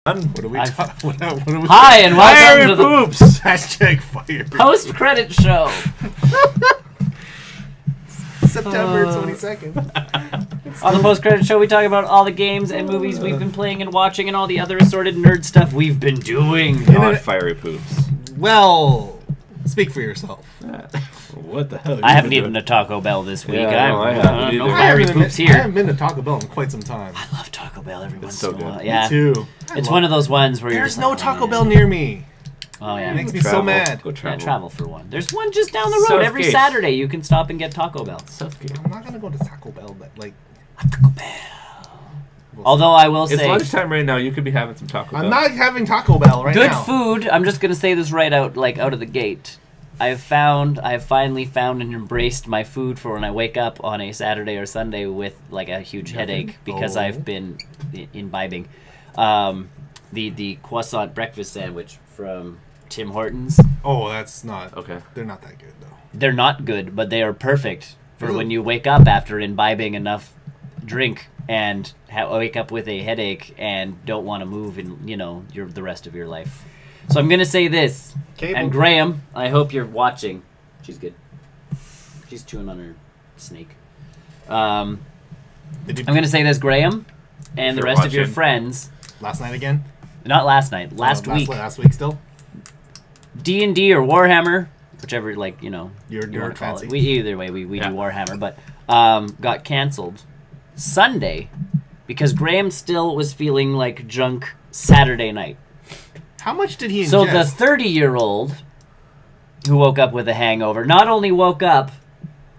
What are we talking? Hi and welcome to the poops. Hashtag fire. post-credit show. September 22nd. On the post-credit show, we talk about all the games and movies we've been playing and watching, and all the other assorted nerd stuff we've been doing. Not fiery poops. Well, speak for yourself. What the hell? I haven't eaten a Taco Bell this week. Yeah, I haven't no either. fiery poops I here. haven't been to Taco Bell in quite some time. I love Taco Bell every once so in a while. good. Yeah, Me too. it's one of those ones where you're There's just no like, Taco man. Bell near me. Oh yeah, It makes me so mad. Go yeah, travel. travel for one. There's one just down the road. Every Southgate. Saturday you can stop and get Taco Bell. Southgate. I'm not gonna go to Taco Bell, but like. Taco Bell. Although I will It's say, lunchtime right now. You could be having some Taco Bell. I'm not having Taco Bell right good now. food. I'm just gonna say this right out, like out of the gate. I have finally found and embraced my food for when I wake up on a Saturday or Sunday with like a huge headache because I've been imbibing. The croissant breakfast sandwich from Tim Hortons. Oh, that's not. Okay. They're not that good though. They're not good, but they are perfect for when you wake up after imbibing enough drink and wake up with a headache and don't want to move in, the rest of your life. So I'm gonna say this, and Graham, I hope you're watching. She's good. She's chewing on her snake. I'm gonna say this, Graham, and the rest of your friends. Last night again? Not last night. Last week. Last week still. D&D or Warhammer, whichever You're you wanna call fancy. it. Either way, we do Warhammer, but got canceled Sunday because Graham still was feeling like junk Saturday night. How much did he ingest? So the 30-year-old who woke up with a hangover not only woke up,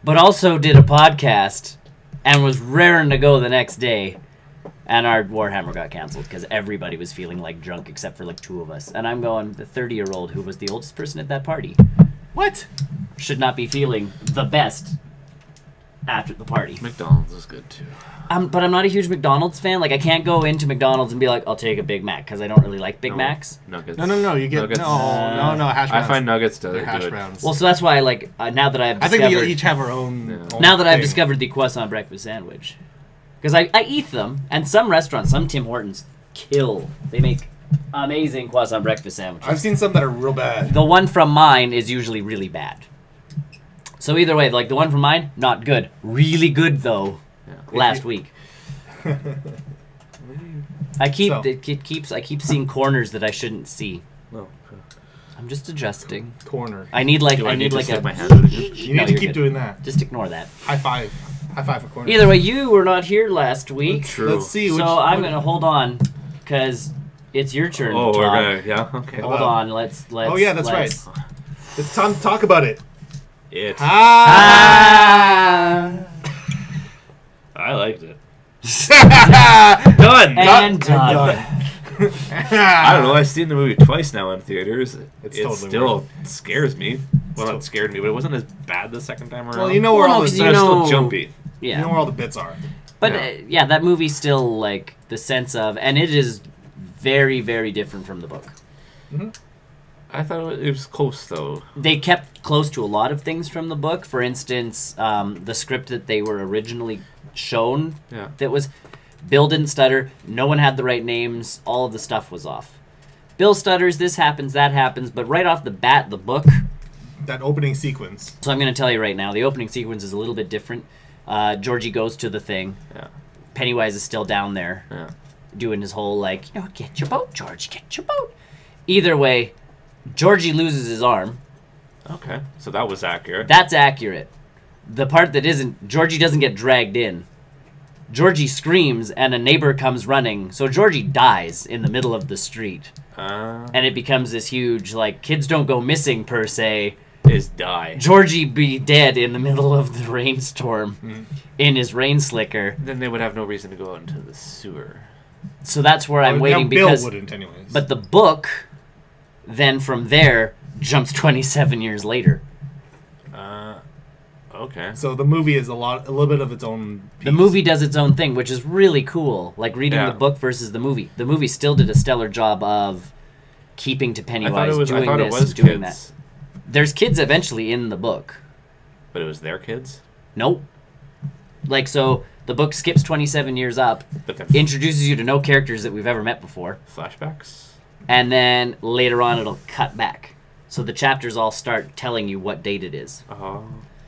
but also did a podcast and was raring to go the next day. And our Warhammer got canceled because everybody was feeling like drunk except for like two of us. And I'm going, the 30-year-old who was the oldest person at that party. What? Should not be feeling the best after the party. McDonald's is good too. But I'm not a huge McDonald's fan. Like, I can't go into McDonald's and be like, I'll take a Big Mac, because I don't really like Big Macs. Nuggets. No. You get Nuggets. no hash browns. I find nuggets to They're good. hash browns. Well, so that's why, like, now that I've I discovered... think we each have our own. Yeah. own Now that I've thing. discovered the croissant breakfast sandwich. Because I eat them, and some restaurants, some Tim Hortons, kill. They make amazing croissant breakfast sandwiches. I've seen some that are real bad. The one from mine is usually really bad. So either way, like the one from mine, not good. Really good, though, last week. I keep seeing corners that I shouldn't see. Oh, I'm just adjusting. Corner. I need like Do I need like to a. stick my hand out again? You No, need to you're keep good. doing that. Just ignore that. High five. High five for corner. Either way, you were not here last week, True. Let's see. so I'm gonna hold on, cause it's your turn. Oh, to we're talk. gonna. Yeah. Okay. Hold on. Let's. Oh yeah, that's let's- right. It's time to talk about it. It. Ah! I liked it. Done. And done. I don't know. I've seen the movie twice now in theaters. It's It totally still scares me. Well, not scared me, but it wasn't as bad the second time around. Well, you know where Well, all no, the 'cause but you it's know- still jumpy. Yeah. you know where all the bits are. But Yeah. yeah, that movie's still like the sense of, and it is very, very different from the book. I thought it was close though. They kept close to a lot of things from the book. For instance, the script that they were originally shown, Yeah. that was Bill didn't stutter. No one had the right names. All of the stuff was off. Bill stutters. This happens. That happens. But right off the bat, the book. That opening sequence. So I'm going to tell you right now, the opening sequence is a little bit different. Georgie goes to the thing. Yeah. Pennywise is still down there. Yeah. Doing his whole like, get your boat, George, get your boat. Either way, Georgie loses his arm. Okay. So that was accurate. That's accurate. The part that isn't, Georgie doesn't get dragged in. Georgie screams and a neighbor comes running. So Georgie dies in the middle of the street. And it becomes this huge, like, kids don't go missing per se. Is die. Georgie be dead in the middle of the rainstorm in his rain slicker. Then they would have no reason to go into the sewer. So that's where I'm waiting Bill because... wouldn't anyways. But the book, then from there, jumps 27 years later. Okay. So the movie is a little bit of its own piece. The movie does its own thing, which is really cool. Like reading the book versus the movie. The movie still did a stellar job of keeping to Pennywise, doing this, doing that. There's kids eventually in the book. But it was their kids? Nope. Like, so The book skips 27 years up, But then introduces you to no characters that we've ever met before, flashbacks. and then later on it'll cut back. So the chapters all start telling you what date it is. Oh,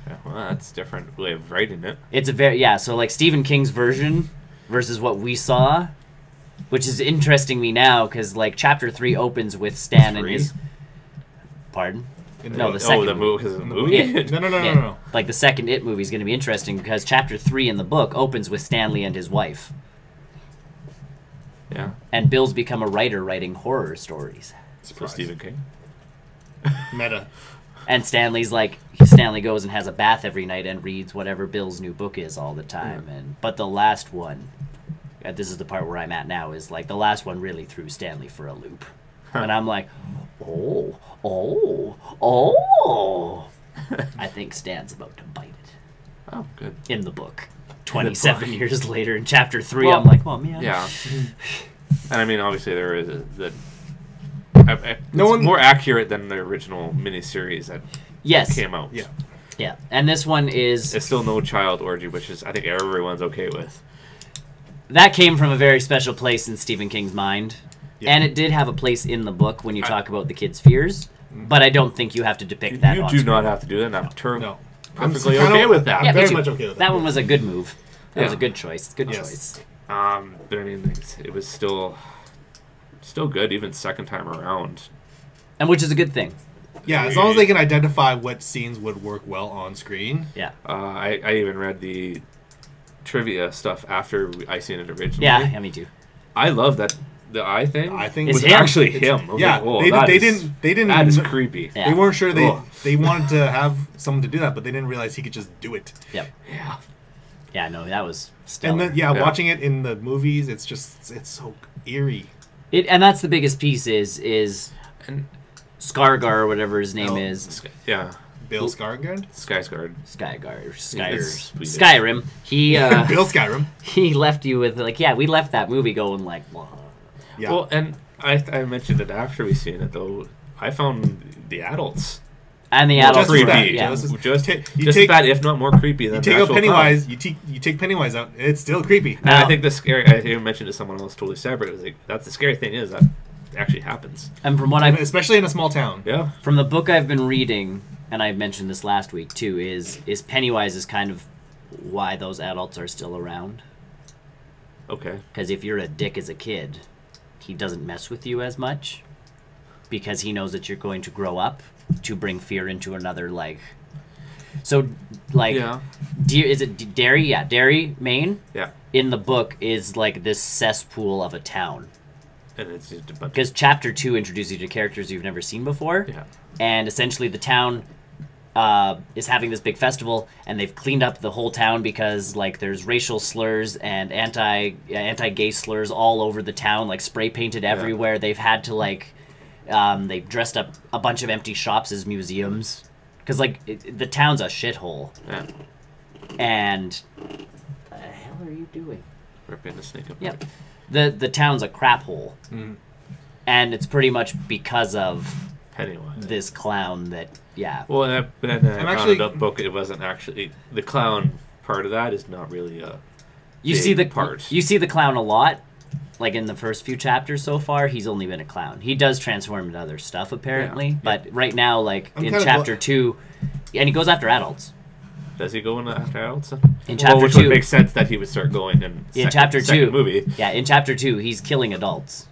yeah, well, that's a different way of writing it. It's a very so like Stephen King's version versus what we saw, which is interesting me now because like chapter 3 opens with Stan and his. Pardon? No, the second. Oh, the movie. Because of the movie. Yeah. No. Like the second It movie is going to be interesting because chapter 3 in the book opens with Stanley and his wife, Yeah. and Bill's become a writer writing horror stories. For Surprise. Stephen King. Meta. And Stanley goes and has a bath every night and reads whatever Bill's new book is all the time. But the last one, this is the part where I'm at now, is like the last one really threw Stanley for a loop. And I'm like, oh. I think Stan's about to bite it Oh, good. in the book. 27 years later in chapter 3, Well, I'm like, oh man. Yeah. And I mean, obviously, there is the. No one- more accurate than the original miniseries that Yes. came out. Yeah. Yeah. And this one is It's still no child orgy, which is I think everyone's okay with. that came from a very special place in Stephen King's mind. Yeah. And it did have a place in the book when you talk about the kid's fears, but I don't think you have to depict that You on do screen. not have to do that. And I'm No. perfectly kinda- okay with that. Yeah, me very too. much okay with That one was a good move. That was Yeah. a good choice. Good Yes. choice. But I mean, it was still good, even second time around. And which is a good thing. Yeah, as long as they can identify what scenes would work well on screen. Yeah. I even read the trivia stuff after I seen it originally. Yeah, me too. I love that the eye thing. I think It's was him. actually It's- him. I was yeah, like, whoa, they that is- didn't. That is creepy. Yeah. They weren't sure Ugh. they wanted to have someone to do that, but they didn't realize he could just do it. Yep. Yeah. Yeah, no, that was stellar. And then Yeah. watching it in the movies, it's so eerie. And that's the biggest piece is And Skargar or whatever his name Oh. is. yeah, Bill Skarsgård. Skysguard. It's Swedish. Skyrim. He Bill Skyrim. he left you with like, yeah, we left that movie going like, whoa. Yeah. Well, and I mentioned it after we seen it though. I found the adults And the Well, adults just as were bad, yeah. just as- just you as take- bad, if not more creepy than you take the out actual Pennywise. clown. You take Pennywise out. It's still creepy. And I Now- think the scary. I even mentioned to someone else totally separate. It was like that's the scary thing is that it actually happens. And from what And I've especially in a small town. Yeah. from the book I've been reading, and I mentioned this last week too, is Pennywise is kind of why those adults are still around. Okay. Because if you're a dick as a kid, he doesn't mess with you as much because he knows that you're going to grow up to bring fear into another like. So, like, Yeah. is it Derry? Yeah, Derry, Maine. Yeah. In the book is like this cesspool of a town. And it's just a bunch. Because chapter 2 introduces you to characters you've never seen before. Yeah. And essentially the town is having this big festival, and they've cleaned up the whole town because like there's racial slurs and anti-gay slurs all over the town, like spray painted everywhere. They've had to like they've dressed up a bunch of empty shops as museums because like the town's a shithole. Yeah. And what the hell are you doing? Ripping the snake apart. Yep. The town's a crap hole. And it's pretty much because of Pennywise. this clown that, yeah. Well, and then I found actually- out the book. It wasn't actually the clown part of that is not really a. You big see the part. You see the clown a lot, like in the first few chapters so far. He's only been a clown. He does transform into other stuff apparently, Yeah. but right now, like I'm in kinda chapter 2, and he goes after adults. Does he go in after adults? In chapter which 2, would make sense that he would start going in chapter second 2 movie. Yeah, in chapter 2, he's killing adults,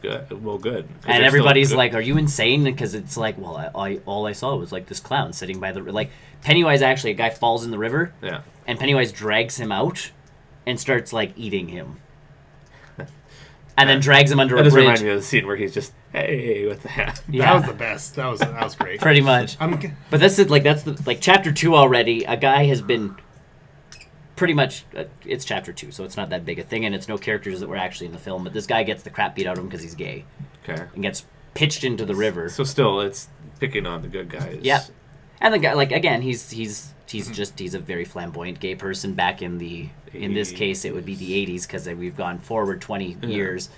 Good. Well, good. 'Cause and they're everybody's still like, "Are you insane?" Because it's like, well, I all I saw was like this clown sitting by the like Pennywise. Actually, a guy falls in the river, Yeah. and Pennywise drags him out and starts like eating him. And then drags him under That a just bridge. reminds me of the scene where he's just, hey, with the hat. Yeah. That was the best. That was great. Pretty much. I'm, But that's it. Like that's the like chapter 2 already. A guy has been pretty much. It's chapter 2, so it's not that big a thing, and it's no characters that were actually in the film. But this guy gets the crap beat out of him because he's gay Okay. and gets pitched into the river. So still, it's picking on the good guys. Yeah. And the guy, like again, he's just he's a very flamboyant gay person. Back in this case, it would be the 80s because we've gone forward 20 years,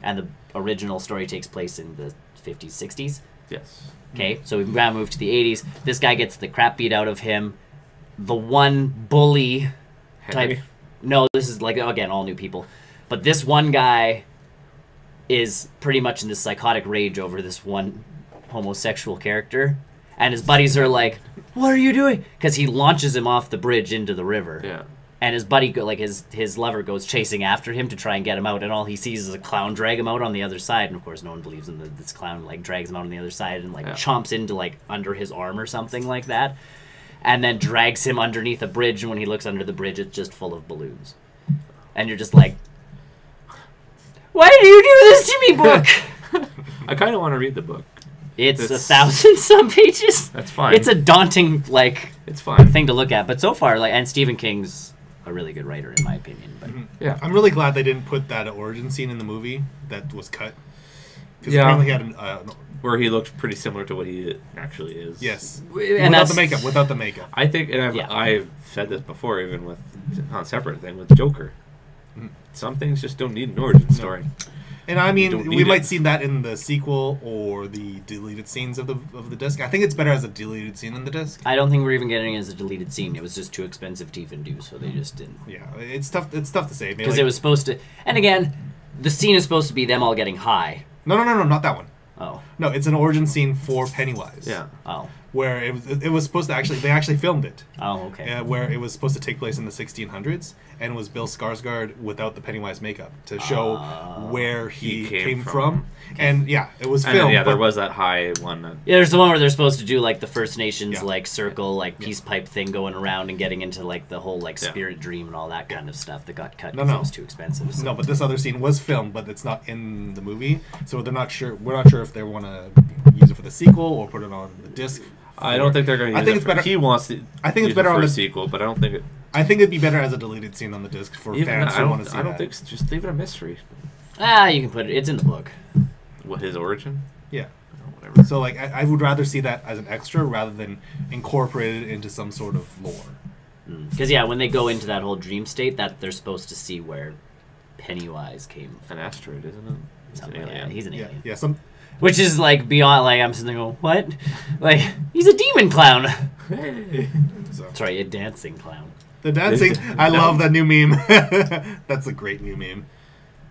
and the original story takes place in the 50s, 60s. Yes. Okay, so we've now moved to the 80s. This guy gets the crap beat out of him. The one bully type, Henry? No, this is like again all new people, but this one guy is pretty much in this psychotic rage over this one homosexual character, and his buddies are like, "What are you doing?" Because he launches him off the bridge into the river. Yeah. And his buddy, like his lover, goes chasing after him to try and get him out, and all he sees is a clown drag him out on the other side. And of course, no one believes him. This clown like drags him out on the other side and like chomps into like under his arm or something like that, and then drags him underneath a bridge. And when he looks under the bridge, it's just full of balloons. And you're just like, "Why do you do this to me, book?" I kind of want to read the book. It's 1,000 some pages. That's fine. It's a daunting it's fine thing to look at, but so far, like, and Stephen King's a really good writer in my opinion. But yeah, I'm really glad they didn't put that origin scene in the movie that was cut. Because Yeah. apparently he had where he looked pretty similar to what he actually is. yes, and without that's the makeup. Without the makeup. I think, and Yeah. I've said this before, even with on a separate thing with Joker. Mhm. Some things just don't need an origin story. And I don't mean, we need might it. see that in the sequel or the deleted scenes of the disc. I think it's better as a deleted scene in the disc. I don't think we're even getting it as a deleted scene. It was just too expensive to even do, so they just didn't. Yeah, it's tough. It's tough to say Because it was supposed to, and again, the scene is supposed to be them all getting high. no, not that one. Oh, No, it's an origin scene for Pennywise. Yeah. oh, Where it was supposed to they actually filmed it. oh, okay. Where it was supposed to take place in the 1600s, and it was Bill Skarsgård without the Pennywise makeup to show where he came from. And yeah, it was And filmed. then, yeah, there but- was that high one. Yeah, there's the one where they're supposed to do like the First Nations Yeah. like circle like peace pipe thing going around and getting into like the whole like Yeah. spirit dream and all that kind of stuff that got cut No, because no. it was too expensive. So. No, but this other scene was filmed, but it's not in the movie, so they're not sure. We're not sure if they want to use it for the sequel or put it on the disc. I don't think they're going to use I think it. it's better. He wants to. I think it's use better it for on a the sequel, but I don't think it. I think it'd be better as a deleted scene on the disc for Even fans I who want don't. to see I don't that. think. Just leave it a mystery. You can put it. It's in the book. What his origin? Yeah. Oh, whatever. So like, I would rather see that as an extra rather than incorporated into some sort of lore. Because yeah, when they go into that whole dream state, that they're supposed to see where Pennywise came from. An asteroid, isn't it? It's an Something like that. alien. He's an Yeah, alien. yeah. Some Which is like beyond. Like I'm sitting there going, what? Like he's a demon clown. so. Sorry, a dancing clown. The dancing. I love that new meme. That's a great new meme.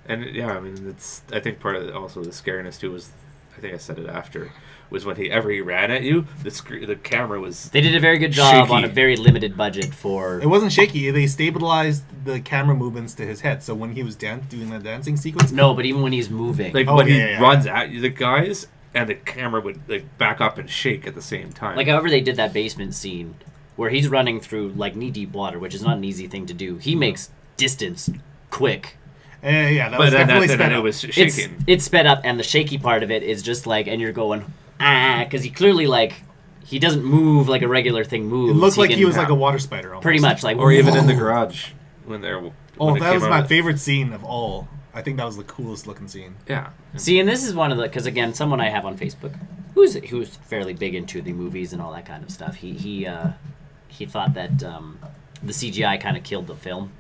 And yeah, I mean, it's. I think part of also the scariness too was, I think I said it after, was when he ran at you, the camera was. They did a very good job on a Shaky. very limited budget for. It wasn't shaky. They stabilized the camera movements to his head. So when he was doing the dancing sequence, No, but even when he's moving, Like Oh, when yeah, he yeah, yeah. runs at you, the guys, and the camera would like back up and shake at the same time. like however they did that basement scene where he's running through like knee deep water, which is not an easy thing to do. He makes distance quick. yeah, that but was then, definitely then sped it up. was It's shaking. it's sped up, and the shaky part of it is just like, and you're going because he clearly like he doesn't move like a regular thing moves. It looked like he can- was like a water spider. Almost. pretty much like Or even in the whoa. garage when they're. Oh, when it that came was out my of- favorite scene of all. I think that was the coolest looking scene. Yeah. See, and this is one of the because again, someone I have on Facebook who's fairly big into the movies and all that kind of stuff. He thought that the CGI kind of killed the film,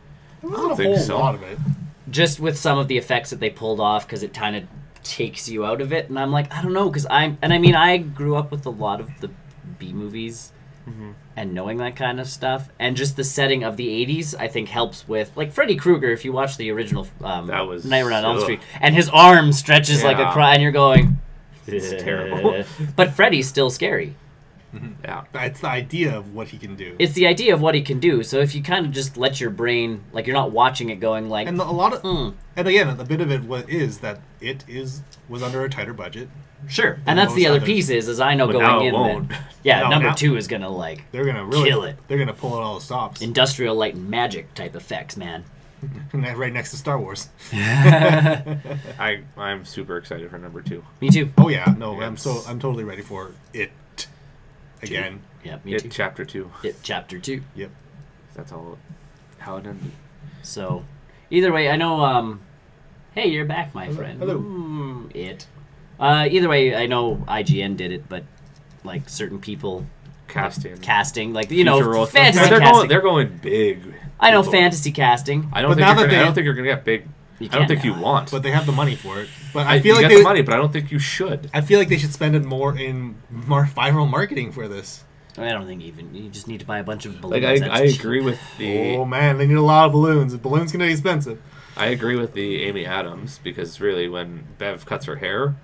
There wasn't a think whole so. lot of it. just with some of the effects that they pulled off because it kind of takes you out of it. And I'm like, I don't know, because I grew up with a lot of the B movies. And knowing that kind of stuff, and just the setting of the '80s, I think helps with like Freddy Krueger. If you watch the original That was- Nightmare on Elm ugh. Street, and his arm stretches like a Yeah. cry, and you're going, It's terrible. But Freddy's still scary. Yeah. It's the idea of what he can do. It's the idea of what he can do. So if you kind of just let your brain, like you're not watching it, going like, And a lot of, and again, a bit of it is that was under a tighter budget. sure. And that's the most other others. piece is I know But going now it in won't. that, yeah, No, number now- 2 is gonna like They're gonna really kill it. They're gonna pull out all the stops. Industrial light and magic type effects, man. Right next to Star Wars. I'm super excited for number 2. Me too. Oh yeah, no, Yes. I'm totally ready for it. Again. Yeah, me It too. chapter 2. It chapter 2. Yep. That's all. How it ended. So, either way, I know. Hey, you're back, my friend. Hello. It. Either way, I know IGN did it, but like certain people Casting. like Future roles. fantasy they're casting. They're going big. I know people. fantasy casting. I don't But think now you're that gonna, I they- don't think you're gonna get big. You I don't can't think you now. want. But they have the money for it. But I I feel you like get the money, but I don't think you should. I feel like they should spend it more in more viral marketing for this. I don't think even you just need to buy a bunch of Like balloons. I agree with the. Oh man, they need a lot of balloons. Balloons can be expensive. I agree with the Amy Adams because really, when Bev cuts her hair,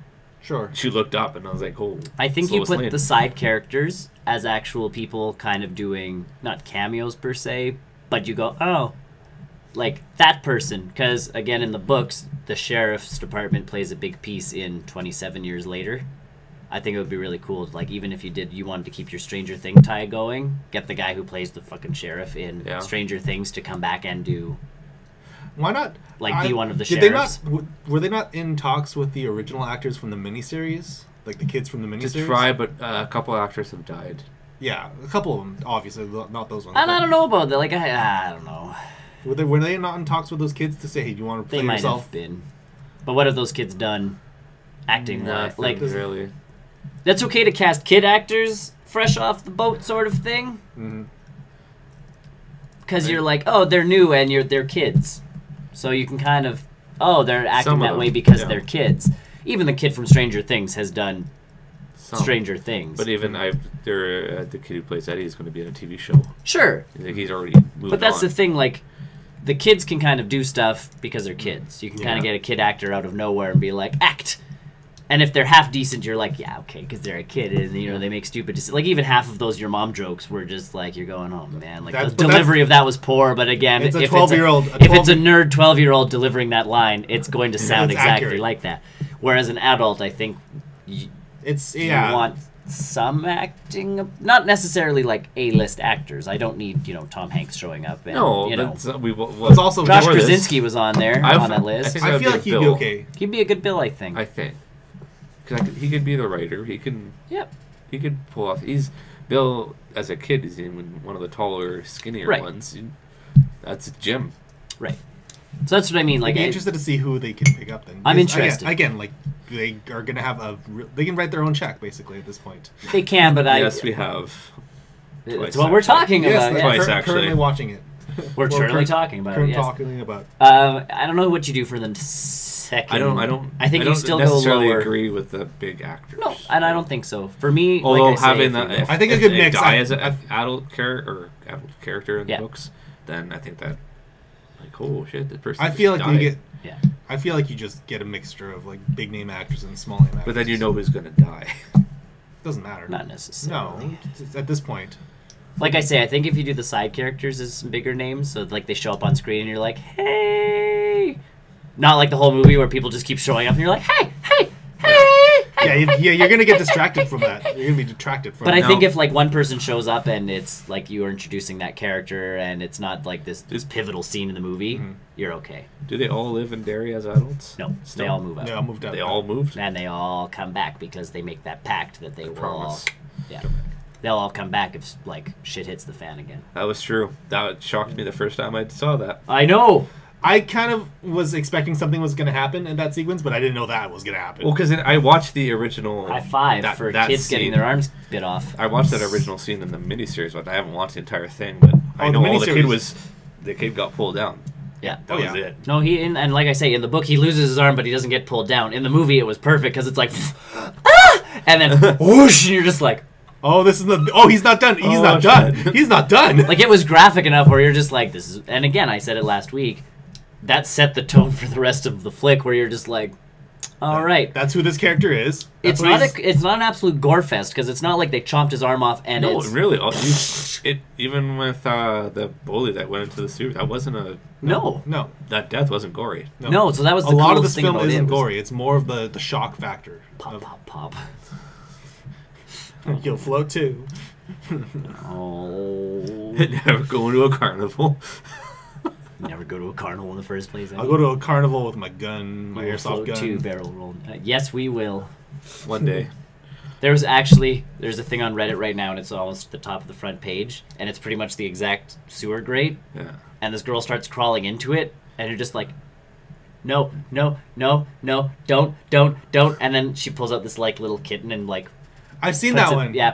Sure, she looked up and I was like, "Oh." I think you Lois put Lane. the side characters as actual people, kind of doing not cameos per se, but you go, oh, like that person, because again in the books, the sheriff's department plays a big piece in 27 years later. I think it would be really cool, like even if you wanted to keep your Stranger Thing tie going, get the guy who plays the fucking sheriff in Stranger Things to come back and do. Why not? Like be one of the did sheriffs. They not? Were they not in talks with the original actors from the miniseries, like the kids from the miniseries? To try, but a couple of actors have died. Yeah, a couple of them, obviously, not those ones. And I don't know about that. Like I don't know. Were they not in talks with those kids to say, hey, do you want to play They might yourself? have been, but what have those kids done? Acting Nothing like really. that's okay to cast kid actors fresh off the boat, sort of thing. Because you're like, oh, they're new and they're kids, so you can kind of they're acting that way because they're kids. Even the kid from Stranger Things has done Stranger Things. But even the kid who plays Eddie is going to be in a TV show. Sure. Like he's already moved But that's on. the thing, like, the kids can kind of do stuff because they're kids. You can kind of get a kid actor out of nowhere and be like, act! And if they're half decent, you're like, yeah, okay, because they're a kid, and, you know, they make stupid decisions. Like, even half of those your mom jokes were just like, you're going, oh, man. Like, the delivery of that was poor, but again, it's a 12-year-old. If it's a nerd 12-year-old delivering that line, it's going to sound exactly accurate. like that. Whereas an adult, I think, you want some acting, not necessarily like A-list actors. I don't need Tom Hanks showing up. And, it's also Josh Krasinski was on there on that list. I feel like he'd be okay. He'd be a good Bill, I think. Because he could be the writer. He can. Yep. He could pull off. Bill as a kid. He's even one of the taller, skinnier ones. That's Jim. Right. So that's what I mean. Like, I'd be interested to see who they can pick up then. I'm interested. Again, like they are going to have they can write their own check basically at this point. They can, but yes, we have. It's what we're talking about. Yes, twice actually. Currently watching it. We're currently talking about it. Yes. Talking about. I don't know what you do for the second. I think you still necessarily go lower. Agree with the big actors. No, and I don't think so. For me, although like I think a good mix. Die as an adult character in the books, then I think that. Like, oh shit, that person. I feel like died. you get. I feel like you just get a mixture of like big name actors and small name actors. But then you know who's gonna die. Doesn't matter. Not necessarily. No, at this point. Like I say, I think if you do the side characters as some bigger names, so like they show up on screen and you're like, hey, not like the whole movie where people just keep showing up and you're like, hey, hey, hey. Yeah, you're gonna get distracted from that. You're gonna be detracted from. But I think if like one person shows up and it's like you are introducing that character and it's not like this pivotal scene in the movie, you're okay. Do they all live in Derry as adults? No, they all move out. They all moved out. They all moved, and they all come back because they make that pact that they will all. Yeah, they'll all come back if like shit hits the fan again. That was true. That shocked me the first time I saw that. I know. I kind of was expecting something was going to happen in that sequence, but I didn't know that was going to happen. Well, because I watched the original... High five for kids getting their arms bit off. I watched that original scene in the miniseries, but I haven't watched the entire thing. But I know the kid got pulled down. Yeah. That was it. No, and like I say, in the book, he loses his arm, but he doesn't get pulled down. In the movie, it was perfect, because it's like... ah! And then whoosh, and you're just like... Oh, this is the... Oh, he's not done. He's not done. He's not done. Like, it was graphic enough where you're just like, this is... And again, I said it last week. That set the tone for the rest of the flick, where you're just like, all right, that's who this character is. It's not an absolute gore fest because it's not like they chomped his arm off and no, really, even with the bully that went into the sewer, that wasn't a no. That death wasn't gory. No, so that was a lot of this film isn't gory. It's more of the shock factor. Pop. You'll float too. Oh, never going to a carnival. Never go to a carnival in the first place. I'll go to a carnival with my gun, my airsoft gun. Two barrel roll. Yes, we will. One day. There's a thing on Reddit right now, and it's almost at the top of the front page, and it's pretty much the exact sewer grate. Yeah. And this girl starts crawling into it, and you're just like, no, don't. And then she pulls out this like little kitten and like. I've seen that one. Yeah,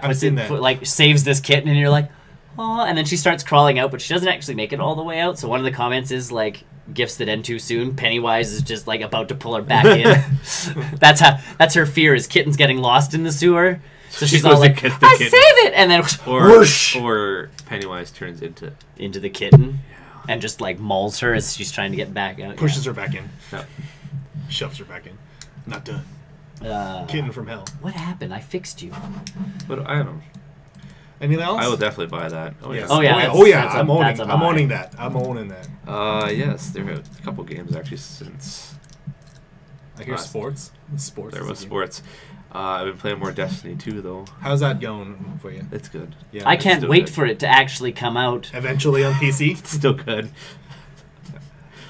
like saves this kitten, and you're like. Oh, and then she starts crawling out, but she doesn't actually make it all the way out. So one of the comments is like, gifts that end too soon, Pennywise is just like about to pull her back in. That's her fear, is Kitten's getting lost in the sewer. So she's all like, I save it! And then whoosh! Or Pennywise turns into the kitten and just like mauls her as she's trying to get back out. Pushes her back in. Yeah. Shoves her back in. Not done. Kitten from hell. What happened? I fixed you. But I don't know. Anything else? I will definitely buy that. Oh yeah. I'm owning that. I'm owning that. Yes, there are a couple games actually since. I hear sports. There was sports. I've been playing more Destiny 2 though. How's that going for you? It's good. Yeah, I can't wait for it to actually come out. Eventually on PC. It's still good.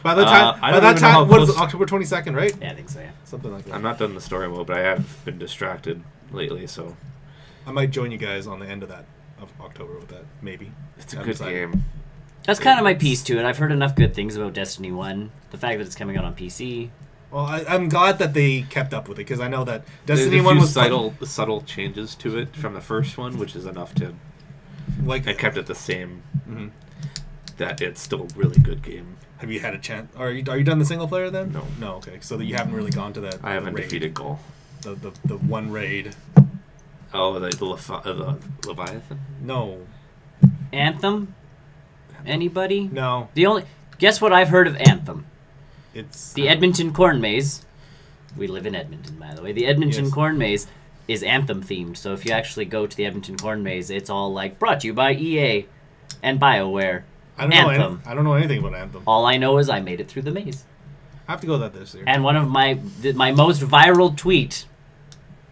By that time, what is it, October 22nd, right? Yeah, I think so. Yeah, something like that. I'm not done the story mode, but I have been distracted lately, so I might join you guys on the end of October with that. Maybe it's a good game. That's kind of my piece to it. I've heard enough good things about Destiny 1. The fact that it's coming out on PC. Well, I'm glad that they kept up with it, because I know that Destiny 1 was subtle changes to it from the first one, which is enough to I kept it the same. Mm-hmm. That it's still a really good game. Have you had a chance? Are you done the single player then? No. No. Okay, so you haven't really gone to that. I haven't defeated Gaul. The one raid. Oh, the Leviathan. No. Anthem. Anybody? No. Guess what I've heard of Anthem. It's the Edmonton Corn Maze. We live in Edmonton, by the way. The Edmonton Corn Maze is Anthem themed. So if you actually go to the Edmonton Corn Maze, it's all like brought to you by EA and BioWare. I don't know anything about Anthem. All I know is I made it through the maze. I have to go that this year. And one of my most viral tweet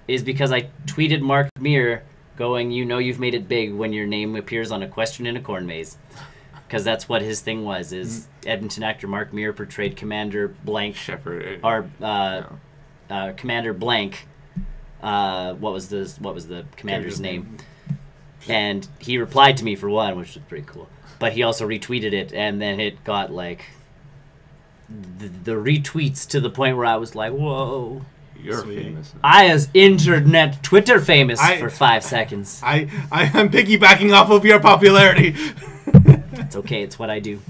is because I tweeted Mark Meer going, "You know you've made it big when your name appears on a question in a corn maze." Because that's what his thing was. Is Edmonton actor Mark Meer portrayed Commander Blank Shepard, or Commander Blank. What was the commander's name? And he replied to me for one, which was pretty cool. But he also retweeted it, and then it got like the retweets to the point where I was like, "Whoa, you're famous." I was internet Twitter famous for 5 seconds. I'm piggybacking off of your popularity. It's okay. It's what I do.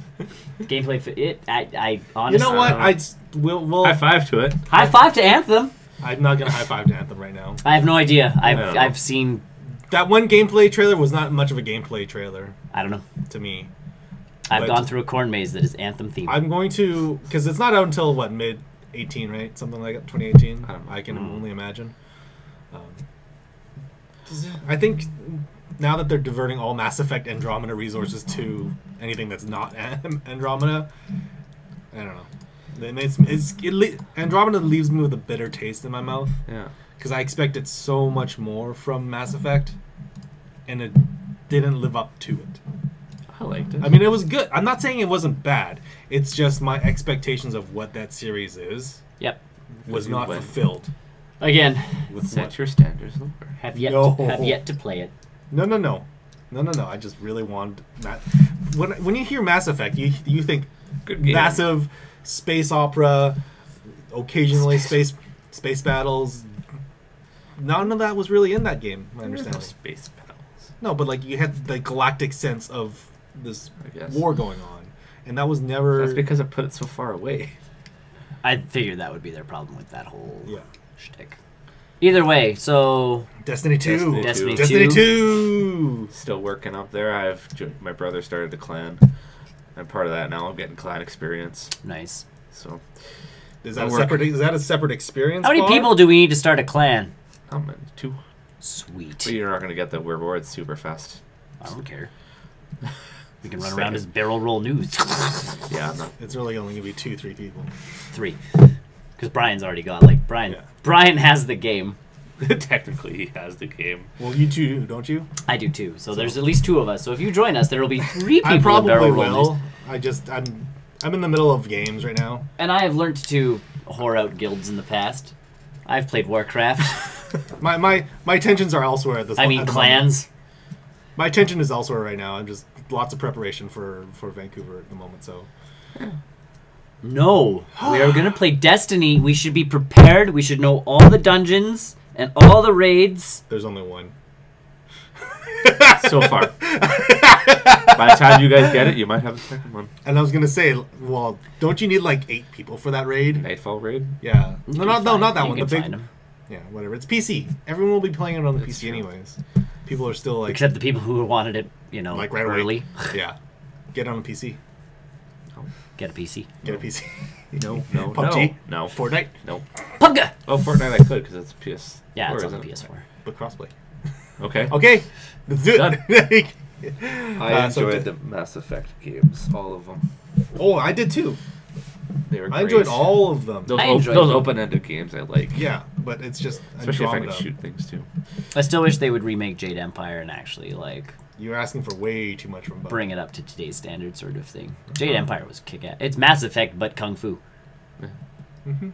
Gameplay. I honestly. You know what? We'll high five to it. High five to Anthem. I'm not gonna high five to Anthem right now. I have no idea. I've seen. That one gameplay trailer was not much of a gameplay trailer. I don't know. To me. I've gone through a corn maze that is Anthem themed. I'm going to... Because it's not out until, what, mid-18, right? Something like that, 2018? I can only imagine. I think now that they're diverting all Mass Effect Andromeda resources to anything that's not Andromeda, I don't know. Andromeda leaves me with a bitter taste in my mouth. Yeah. Because I expected so much more from Mass Effect, and it didn't live up to it. I liked it. I mean, it was good. I'm not saying it wasn't bad. It's just my expectations of what that series is was not fulfilled. Again, set your standards lower. Have yet to play it. No. I just really want that. When you hear Mass Effect, you think massive space opera, occasionally space battles. None of that was really in that game, my understanding. No space battles. No, but like you had the galactic sense of this war going on, and that was never. That's because it put it so far away. I figured that would be their problem with that whole shtick. Either way, so Destiny 2. Destiny 2. Still working up there. My brother started a clan. I'm part of that now. I'm getting clan experience. Nice. So is that a separate experience? How many people do we need to start a clan? How many? 2. Sweet. But you're not going to get the rewards super fast. I don't care. We can run around as barrel roll news. Yeah, it's really only going to be 2-3 people. 3. Because Brian's already got, Brian. Yeah. Brian has the game. Technically, he has the game. Well, you too, don't you? I do too. So there's at least 2 of us. So if you join us, there will be 3 people. I probably barrel will. I'm in the middle of games right now. And I have learned to whore out guilds in the past. I've played Warcraft. my attentions are elsewhere at this point. I mean, clans. My attention is elsewhere right now. I'm just lots of preparation for Vancouver at the moment. So. No, we are going to play Destiny. We should be prepared. We should know all the dungeons and all the raids. There's only one. So far. By the time you guys get it, you might have a second one. And I was gonna say, well, don't you need like 8 people for that raid? Nightfall raid. Yeah. You No, can not that you one. can The big. find 'em. Yeah, whatever. It's PC. Everyone will be playing it on the That's PC true. anyways. People are still like, Except the people who wanted it, like right away. early. Yeah. Get on a PC. Get a PC. Get a PC. No, PUBG? no. Fortnite, No. Pugga! Oh, Fortnite I could because it's PS. Yeah, it's on isn't the it? PS4. but crossplay. Okay. Okay, let's do it. I so enjoyed the Mass Effect games, all of them. Oh, I did too. They were I great. enjoyed all of them. Those, I enjoyed those them. open-ended games I like. Yeah, but it's just Especially if I can Andromeda. shoot things too. I still wish they would remake Jade Empire and actually like You're asking for way too much from Bob. bring it up to today's standard, sort of thing. Jade Empire was kick-ass. It's Mass Effect but kung fu, Mm-hmm.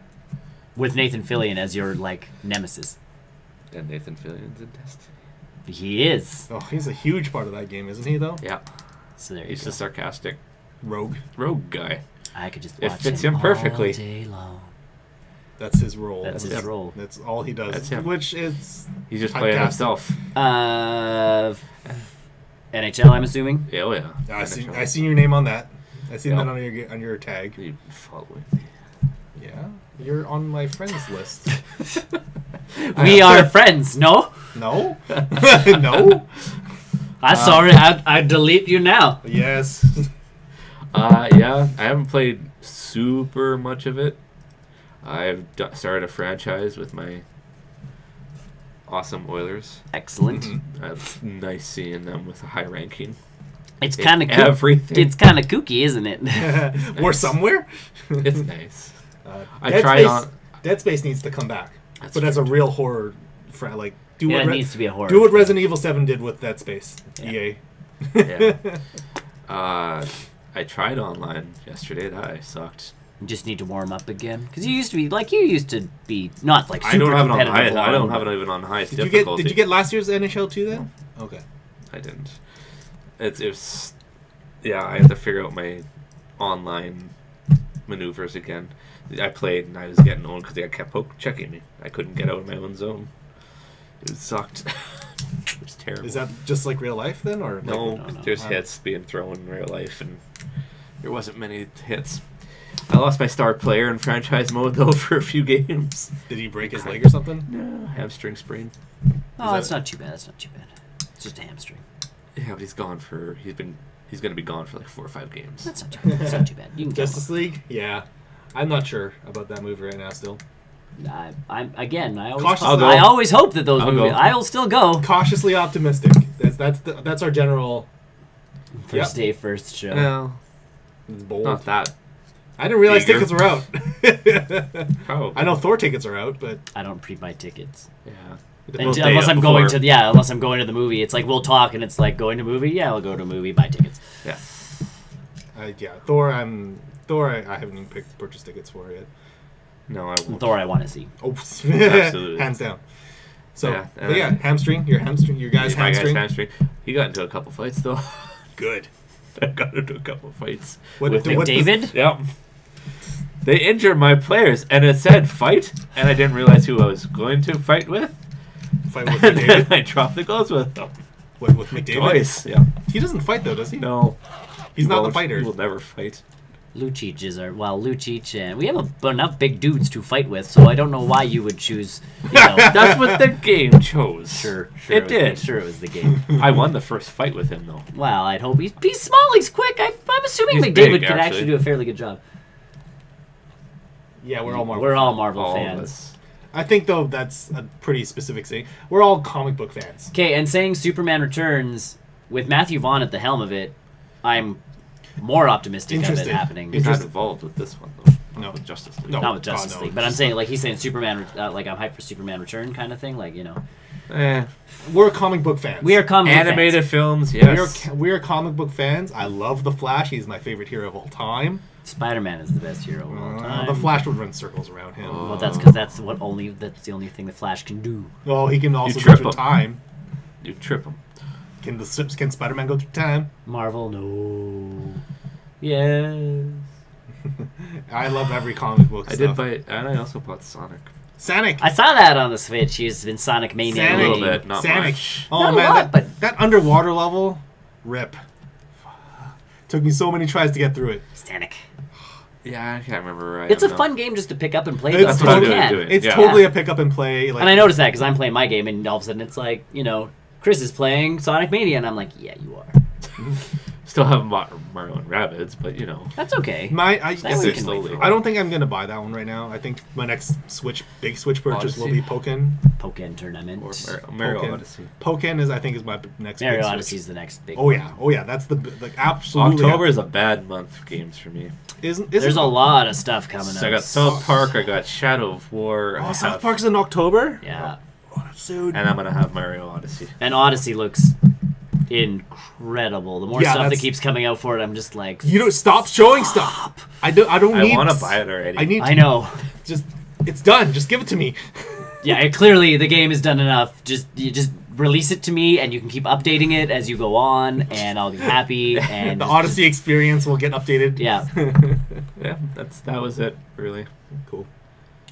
with Nathan Fillion as your like nemesis. And Nathan Fillion's in Destiny. He is. Oh, he's a huge part of that game, isn't he? Though Yeah. So there you He's go. the sarcastic Rogue. rogue guy. I could just It watch fits him him perfectly. all day long. That's his role. That's his role. That's all he does. That's him. Which is He's just playing Typecasting. himself. NHL, I'm assuming. Yeah, oh yeah. I seen your name on that. I seen Yep. that on your tag. You following me? Yeah, you're on my friends list. We are friends. No, No, no. I'm sorry. I delete you now. Yes. Yeah, I haven't played super much of it. I've started a franchise with my awesome Oilers. Excellent. Mhm. It's nice seeing them with a high ranking. It's in kind of everything. It's kind of kooky, isn't it? We're somewhere. It's nice. I Dead tried Space, on. Dead Space needs to come back, That's but as a true. real horror, like do Yeah, what it needs to be a horror. do what Resident Evil 7 did with Dead Space. Yeah. EA. Yeah. I tried online yesterday. That sucked. You just need to warm up again because you used to be not like super I don't have it on competitive. high. I don't one, have it even on highest Did you difficulty. get last year's NHL 2 then? Okay. I didn't. It was. Yeah, I had to figure out my online maneuvers again. I played and I was getting owned because they kept checking me. I couldn't get out of my own zone. It sucked. It was terrible. Is that just like real life then, or No, No. there's hits being thrown in real life, and there wasn't many hits. I lost my star player in franchise mode though for a few games. did he break his leg or something? No, hamstring sprain. Oh, that's that- not too bad. That's not too bad. It's just a hamstring. Yeah, but he's gone for. He's going to be gone for like 4 or 5 games. That's not too bad. That's not too bad. You can get Justice League? Yeah. I'm not sure about that movie right now still. I'm again. I always, Cautious- I'll go. I always hope that those I'll movies. go. I will still go. Cautiously optimistic. That's our general. First day, first show. Well, It's bold. not that. I didn't realize Eager. tickets were out. Probably. I know Thor tickets are out, but I don't pre-buy tickets Yeah. unless I'm going to. Yeah, unless I'm going to the movie. It's like we'll talk, and it's like going to movie. Yeah, I'll go to a movie. Buy tickets. Yeah. Thor. I haven't even purchased tickets for yet. No, I won't. Thor, I want to see. Oh, Absolutely. hands down. So, Yeah, but yeah, hamstring. Your guys' My hamstring. hamstring. He got into a couple fights though. Good. I got into a couple fights. What, with what David? Yep. They injured my players, and it said fight, and I didn't realize who I was going to fight with. Fight with And then McDavid. I dropped the goals with them. What, with McDavid? Twice. Yeah. He doesn't fight though, does he? No. He's not the Won't. fighter. He will never fight. Lucic is our Lucic, and we have enough big dudes to fight with. So I don't know why you would choose. You know, That's what the game chose. sure, It did. Sure, it was the game. I won the first fight with him though. Well, I'd hope he's small. He's quick. I'm assuming He's McDavid big, could actually. actually do a fairly good job. Yeah, we're all Marvel. We're all fans. Marvel All of fans. us. I think though that's a pretty specific thing. We're all comic book fans. Okay, and saying Superman Returns with Matthew Vaughn at the helm of it, I'm more optimistic of it Interested. happening. He's not Interesting. involved with this one though. No. With Justice League. No. Not with Justice no, League, but I'm just saying like he's saying Superman, like I'm hyped for Superman Return kind of thing. Like Eh. We're comic book fans. we are comic book Animated fans. films, yes. We're comic book fans. I love the Flash. He's my favorite hero of all time. Spider-Man is the best hero of all time. The Flash would run circles around him. Well, that's because that's the only thing the Flash can do. Well, he can also trip go through him. time. You trip him. Can Spider-Man go through time? Marvel, no. Yes. I love every comic book I stuff. did buy, and I also bought Sonic. Sonic. I saw that on the Switch. He's been Sonic Mania. Sonic. A little making. bit, not Sonic. much. Oh Not a man, lot, but- that underwater level, rip. Took me so many tries to get through it. Static. Yeah, I can't remember. It's a fun game just to pick up and play. It's though, totally- you can. It's Yeah. totally a pick up and play. Like, And I noticed that because I'm playing my game, and all of a sudden it's like, you know, Chris is playing Sonic Mania, and I'm like, yeah, you are. Still haven't bought Mario and Rabbids, but you know. That's okay. I That guess we it's can wait slowly. for. I don't think I'm gonna buy that one right now. I think my next big Switch purchase will be Odyssey. Pokken. Pokken Tournament. Or Mario Pokken. Odyssey. Pokken is, I think, is my next. Mario big Switch. Odyssey is the next big Oh one. yeah, that's the absolutely. October is a bad month for games for me. There's a lot of stuff coming So I up. got South Park, I got Shadow of War, Oh, I South have- Park's in October. Yeah. Oh, that's soon. and I'm gonna have Mario Odyssey. And Odyssey looks incredible. The more Yeah, stuff that that's- keeps coming out for it, I'm just like, You don't stop showing stuff. I don't I need. want to buy it already. I know. Just it's done. Just give it to me. Yeah, clearly the game is done enough. You just release it to me, and you can keep updating it as you go on, and I'll be happy. And The Odyssey experience will get updated. Yeah. Yeah, that was it really. Cool.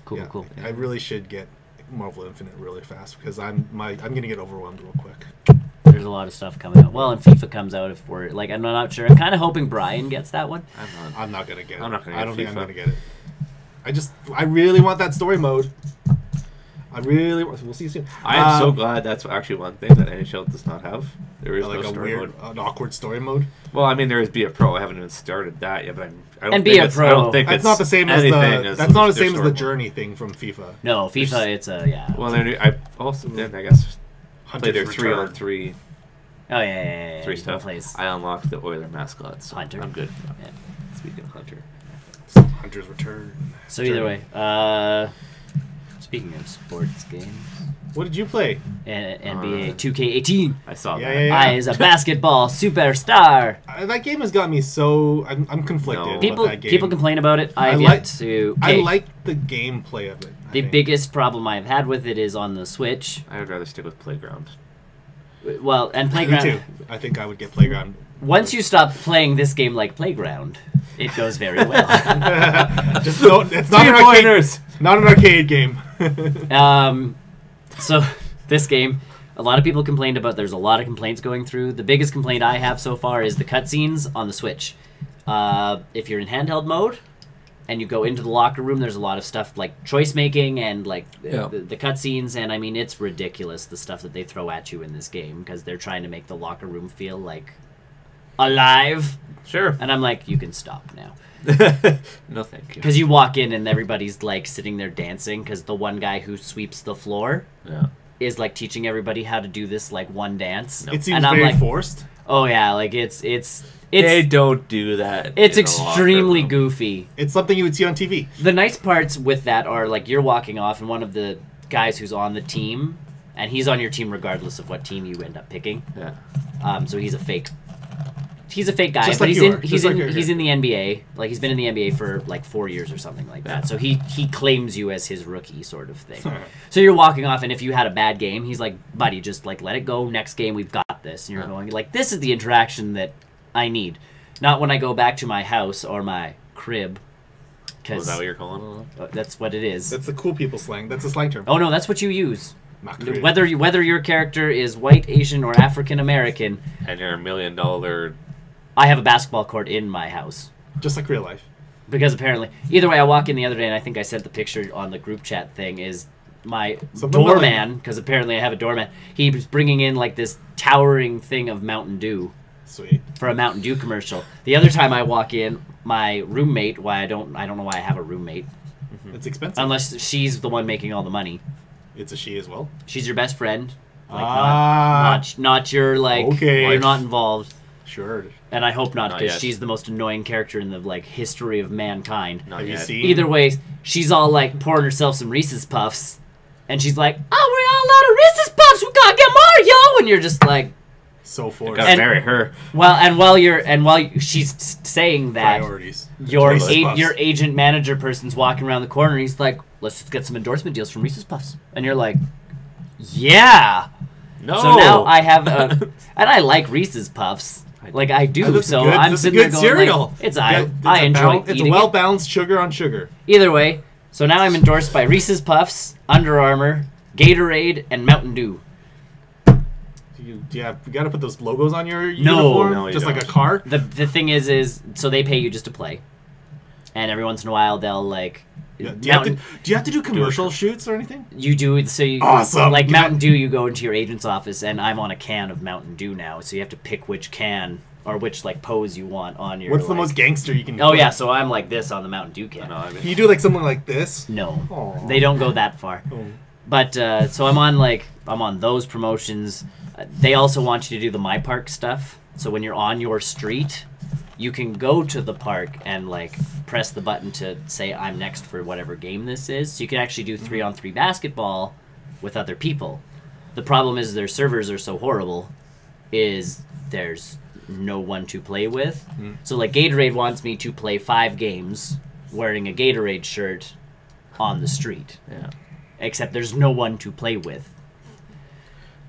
Cool, Yeah, cool. I really should get Marvel Infinite really fast because I'm gonna get overwhelmed real quick. There's a lot of stuff coming out. Well, and FIFA comes out if we're like, I'm not sure. I'm kind of hoping Brian gets that one. I'm not. I'm not gonna get it. I'm not gonna I get don't think I'm FIFA. gonna get it. I really want that story mode. I really want. We'll see you soon. I am so glad that's actually one thing that NHL does not have. There is like no a story weird, mode. an awkward story mode. Well, I mean, there is Be a Pro. I haven't even started that yet, but I don't And think Be a it's- I Pro. don't think That's it's not the same as anything the. as That's not the their same as the story mode. journey thing from FIFA. No, FIFA, it's a, yeah. Well, then I also then I guess play their Hunter's 3-on-3 Oh, yeah. three He stuff. plays. I unlocked the Oiler mascot, so Hunter. I'm good. Yeah. Speaking of Hunter, Hunter's Return. So either way, speaking of sports games, What did you play? NBA 2K18. I saw Yeah, that. yeah, I is a basketball superstar. That game has got me so. I'm conflicted. No. About People that game. people complain about it. I have like- yet to. I Okay, like the gameplay of it. I the think. biggest problem I've had with it is on the Switch. I would rather stick with Playground. Well, and Me Playground. too. I think I would get Playground. Once you stop playing this game like Playground, it goes very well. Just no, it's not an arcade. Pointers. Not an arcade game. So this game, a lot of people complained about. There's a lot of complaints going through. The biggest complaint I have so far is the cutscenes on the Switch. If you're in handheld mode and you go into the locker room, there's a lot of stuff like choice making and like the cutscenes, and I mean it's ridiculous the stuff that they throw at you in this game because they're trying to make the locker room feel like alive. Sure. And I'm like, you can stop now. No, thank you. Because you walk in and everybody's like sitting there dancing because the one guy who sweeps the floor Yeah. is like teaching everybody how to do this like one dance. No. It seems And I'm very like, forced. oh yeah, like it's They don't do that. it's in a locker extremely room. goofy. It's something you would see on TV. The nice parts with that are like you're walking off and one of the guys who's on the team, and he's on your team regardless of what team you end up picking. Yeah. So he's a fake. He's a fake guy, Just but like he's you are. in Just like you're he's here. in the NBA. Like he's been in the NBA for like 4 years or something like that. So he claims you as his rookie sort of thing. So you're walking off, and if you had a bad game, he's like, "Buddy, just like let it go. Next game, we've got this." And you're going like, "This is the interaction that I need, not when I go back to my house or my crib." Was Because that what you're calling it? that's what it is. That's the cool people slang. That's a slang term. Oh no, that's what you use. Not creative. Whether your character is white, Asian, or African American, And you're $1 million. I have a basketball court in my house. Just like real life. Because apparently, either way, I walk in the other day, and I think I sent the picture on the group chat thing, is my Something about, doorman, because apparently I have a doorman, he was bringing in like this towering thing of Mountain Dew Sweet. for a Mountain Dew commercial. The other time I walk in, my roommate, I don't know why I have a roommate, It's expensive. unless she's the one making all the money. It's a she as well. She's your best friend. Like Ah. not your like Okay. you're not involved. Sure. And I hope not, Not because yet. she's the most annoying character in the like history of mankind. Not Have you yet. seen? Either way, she's all like pouring herself some Reese's Puffs, and she's like, "Oh, we're all out of Reese's Puffs. We gotta get more, yo!" And you're just like, So forced. Gotta marry her. "Well," and while she's saying that, Priorities. your Reese's Puffs. your agent manager person's walking around the corner, and he's like, "Let's get some endorsement deals from Reese's Puffs," and you're like, "Yeah." No. So now I have and I like Reese's Puffs. Like I do, That's so good. I'm That's a sitting good there going, cereal. like, it's Yeah, I enjoy It's a eating it. well-balanced sugar on sugar. Either way, so now I'm endorsed by Reese's Puffs, Under Armour, Gatorade, and Mountain Dew. You got to put those logos on your uniform, No, you just like a don't. car. The thing is so they pay you just to play, and every once in a while they'll like. Yeah. Do you have to do commercial shoots or anything? You do so. You, Awesome. Like Mountain Dew, you go into your agent's office, and I'm on a can of Mountain Dew now, so you have to pick which can or which like pose you want on your. What's the like, most gangster you can? Oh put? yeah, so I'm like this on the Mountain Dew can. Can you do like something like this? No, Aw. they don't go that far. Oh. But so I'm on those promotions. They also want you to do the My Park stuff. So when you're on your street, you can go to the park and like press the button to say I'm next for whatever game this is. So you can actually do 3-on-3 basketball with other people. The problem is their servers are so horrible is there's no one to play with. So like Gatorade wants me to play 5 games wearing a Gatorade shirt on the street. Yeah. Except there's no one to play with.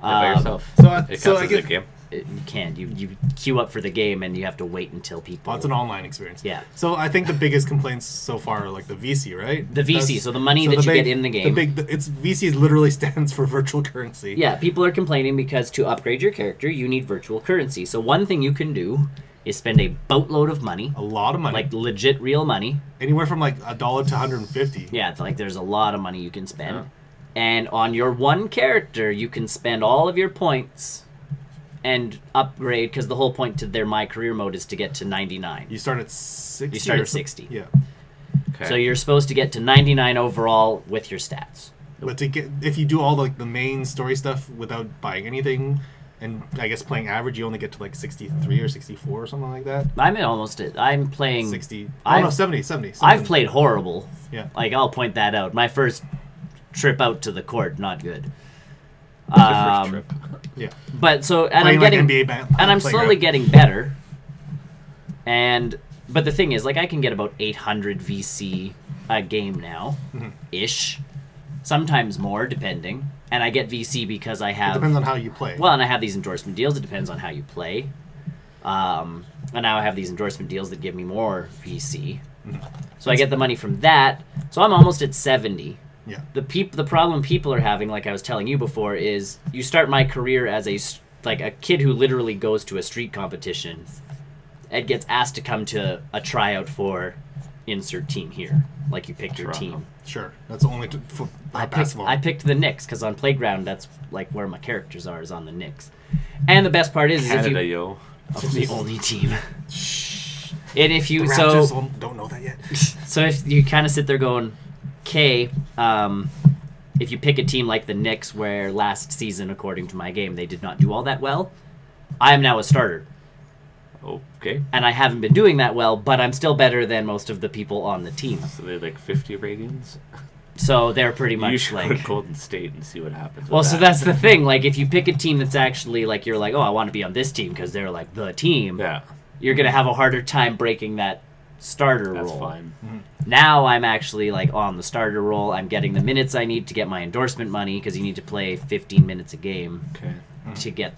By yourself. So It so counts I as guess a game. You can't. You queue up for the game and you have to wait until people. Oh, it's an online experience. Yeah. So I think the biggest complaints so far are like the VC, right? The VC, so the money that you get in the game. It's VC literally stands for virtual currency. Yeah, people are complaining because to upgrade your character, you need virtual currency. So one thing you can do is spend a boatload of money, A lot of money. like legit real money. Anywhere from like $1 to 150. Yeah, it's like there's a lot of money you can spend. Yeah. And on your one character, you can spend all of your points and upgrade, because the whole point to their My Career mode is to get to 99. You start at 60. You start or at so- 60. Yeah. Okay. So you're supposed to get to 99 overall with your stats. But to get if you do all like the main story stuff without buying anything, and I guess playing average, you only get to like 63 or 64 or something like that. I'm playing 60. Oh I've- no, 70. I've played horrible. Yeah. Like, I'll point that out. My first trip out to the court, not good. The first trip. Yeah. But so, and Playing I'm like getting, NBA and I'm playground. slowly getting better. But the thing is, like, I can get about 800 VC a game now, ish. Sometimes more, depending. And I get VC because I It have. depends on how you play. Well, and I have these endorsement deals. It depends on how you play. And now I have these endorsement deals that give me more VC. So I get the money from that. So I'm almost at 70. Yeah. The problem people are having, like I was telling you before, is you start My Career as a kid who literally goes to a street competition and gets asked to come to a tryout for insert team here. Like, you pick your Toronto. team. Sure. That's only for basketball. I picked the Knicks because on Playground, that's like where my characters are, is on the Knicks. And the best part is if Canada, you yo. the only team. And if you the so Raptors don't know that yet. so if you kind of sit there going, okay, if you pick a team like the Knicks, where last season, according to my game, they did not do all that well, I am now a starter. Okay. And I haven't been doing that well, but I'm still better than most of the people on the team. So they like 50 ratings. So they're pretty You much should like... go to Golden State and see what happens. Well, with so that. that's the thing. Like, if you pick a team that's actually, like, you're like, oh, I want to be on this team because they're, like, the team, Yeah, you're going to have a harder time breaking that starter that's role. fine. Now I'm actually, like, on the starter role. I'm getting the minutes I need to get my endorsement money, because you need to play 15 minutes a game Okay. to get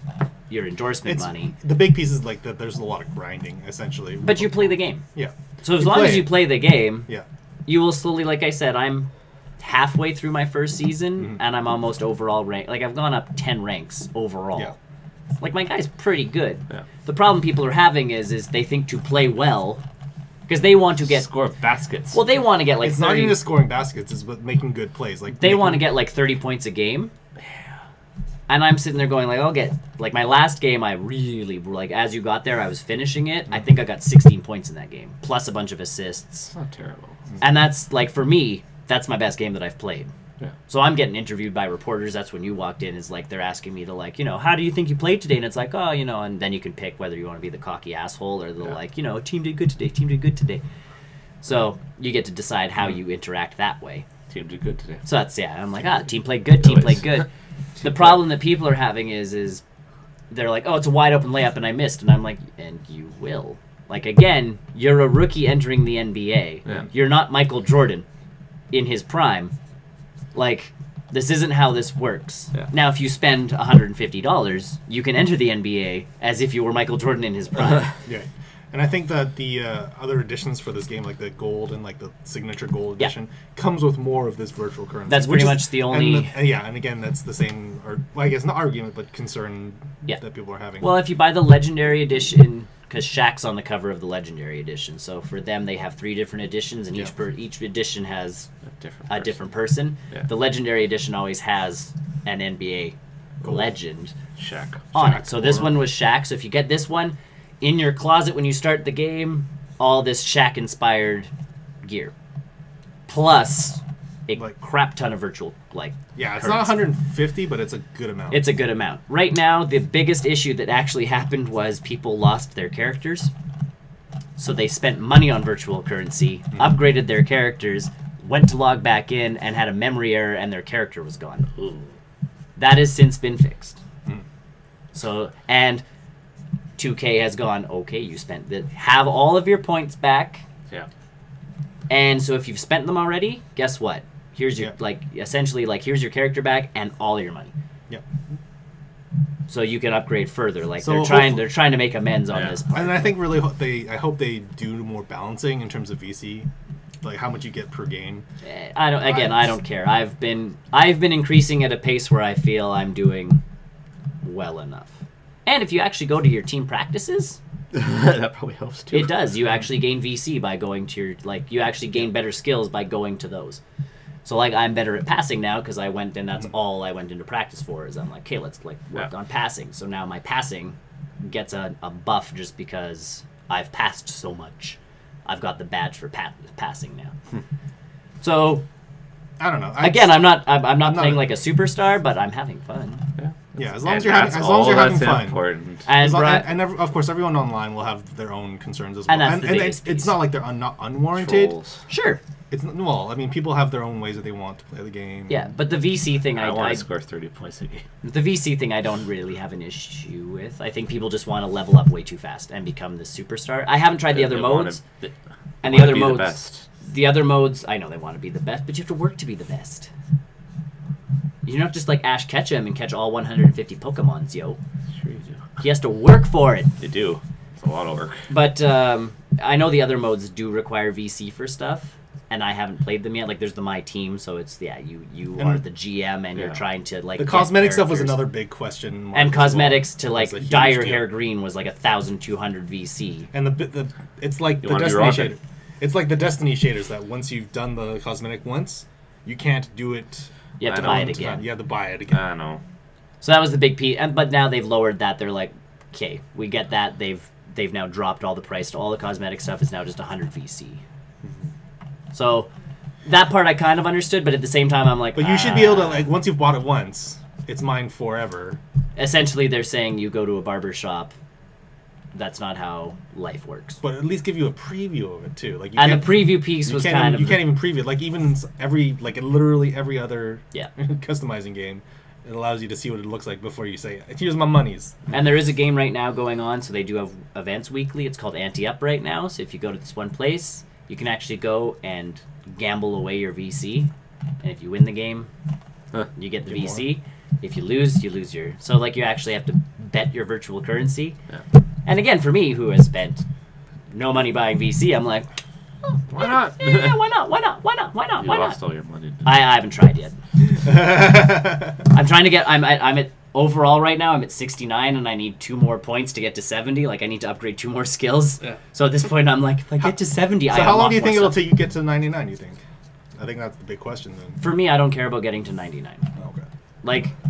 your endorsement money. The big piece is like that. There's a lot of grinding, essentially. But you play the game. Yeah. So as You long play as you it. play the game, Yeah. you will slowly, like I said, I'm halfway through my first season, and I'm almost overall rank. Like, I've gone up 10 ranks overall. Yeah. Like, my guy's pretty good. Yeah. The problem people are having is they think to play well, because they want to get... Score baskets. Well, they want to get, like, It's 30... not even just scoring baskets. It's but making good plays. Like They making- want to get, like, 30 points a game. And I'm sitting there going, like, I'll get... Like, my last game, I really... Like, as you got there, I was finishing it. I think I got 16 points in that game, plus a bunch of assists. It's not terrible. And that's, like, for me, that's my best game that I've played. Yeah. So I'm getting interviewed by reporters. That's when you walked in. Is like, they're asking me to, like, you know, how do you think you played today? And it's like, oh, you know, and then you can pick whether you want to be the cocky asshole or the, like, you know, team did good today. So you get to decide how you interact that way. Team did good today. So that's, yeah, I'm like, team played good, team Always. played good. The problem that people are having is they're like, oh, it's a wide open layup and I missed. And I'm like, and you will. Like, again, you're a rookie entering the NBA. Yeah. You're not Michael Jordan in his prime. Like, this isn't how this works. Yeah. Now, if you spend $150, you can enter the NBA as if you were Michael Jordan in his prime. Yeah. And I think that the other editions for this game, like the gold and like the signature gold edition, comes with more of this virtual currency. That's pretty much the only... And again, that's the same, or well, I guess not argument, but concern that people are having. Well, if you buy the Legendary Edition, because Shaq's on the cover of the Legendary Edition, so for them they have 3 different editions, and each edition has a different person. Yeah. The Legendary Edition always has an NBA legend Shaq on it. So this one was Shaq, so if you get this one... in your closet when you start the game, all this Shaq-inspired gear. Plus a crap ton of virtual, it's not 150, but it's a good amount. It's a good amount. Right now, the biggest issue that actually happened was people lost their characters. So they spent money on virtual currency, upgraded their characters, went to log back in, and had a memory error, and their character was gone. Ooh. That has since been fixed. So, and... 2K has gone, okay, you spent have all of your points back. Yeah. And so if you've spent them already, guess what? Here's your essentially here's your character back and all your money. Yep. So you can upgrade further. They're trying to make amends on this part. And I think really I hope they do more balancing in terms of VC. Like how much you get per game. I don't care. I've been increasing at a pace where I feel I'm doing well enough. And if you actually go to your team practices, that probably helps too. It does. You actually gain VC by going to your you actually gain better skills by going to those. So I'm better at passing now because I went and that's all I went into practice for. Is I'm like, okay, let's work on passing. So now my passing gets a buff just because I've passed so much. I've got the badge for passing now. So I don't know. I'm not playing like a superstar, but I'm having fun. Yeah, as long as you're having fun. Important. And of course, everyone online will have their own concerns as well. And it's not like they're not unwarranted. Trolls. Sure. People have their own ways that they want to play the game. Yeah, but the VC thing, I want to score 30 points a game. The VC thing, I don't really have an issue with. I think people just want to level up way too fast and become the superstar. I haven't tried the other modes, and the other modes. The other modes, I know they want to be the best, but you have to work to be the best. You're not just like Ash Ketchum and catch all 150 Pokemons, yo. Sure you do. He has to work for it. You do. It's a lot of work. But I know the other modes do require VC for stuff, and I haven't played them yet. Like there's the My Team, so it's you are the GM and you're trying to the cosmetic stuff was another big question. And cosmetics to dye your hair green was 1,200 VC. And it's like the Destiny shader. It's like the Destiny shaders that once you've done the cosmetic once, you can't do it. You have to buy it again. You have to buy it again. I know. So that was the big piece. But now they've lowered that. They're like, okay, we get that. They've now dropped all the price to all the cosmetic stuff. Is now just 100 VC. So that part I kind of understood, but at the same time I'm like, but you should be able to once you've bought it once, it's mine forever. Essentially, they're saying you go to a barber shop. That's not how life works. But at least give you a preview of it too. The preview piece was kind of you can't even preview it. Literally every other customizing game, it allows you to see what it looks like before you say, "Here's my monies." And there is a game right now going on, so they do have events weekly. It's called Ante-Up right now. So if you go to this one place, you can actually go and gamble away your VC, and if you win the game, you get the VC. More. If you lose your. So you actually have to bet your virtual currency. Yeah. And again, for me, who has spent no money buying VC, I'm like, why not? Yeah, why not? Why not? Why not? Why not? You why lost not? all your money. I haven't tried yet. I'm trying to get. I'm at overall right now. I'm at 69, and I need 2 more points to get to 70. I need to upgrade 2 more skills. Yeah. So at this point, I'm like, if I get to 70, so how long do you think it'll take you get to 99? You think? I think that's the big question then. For me, I don't care about getting to 99. Okay.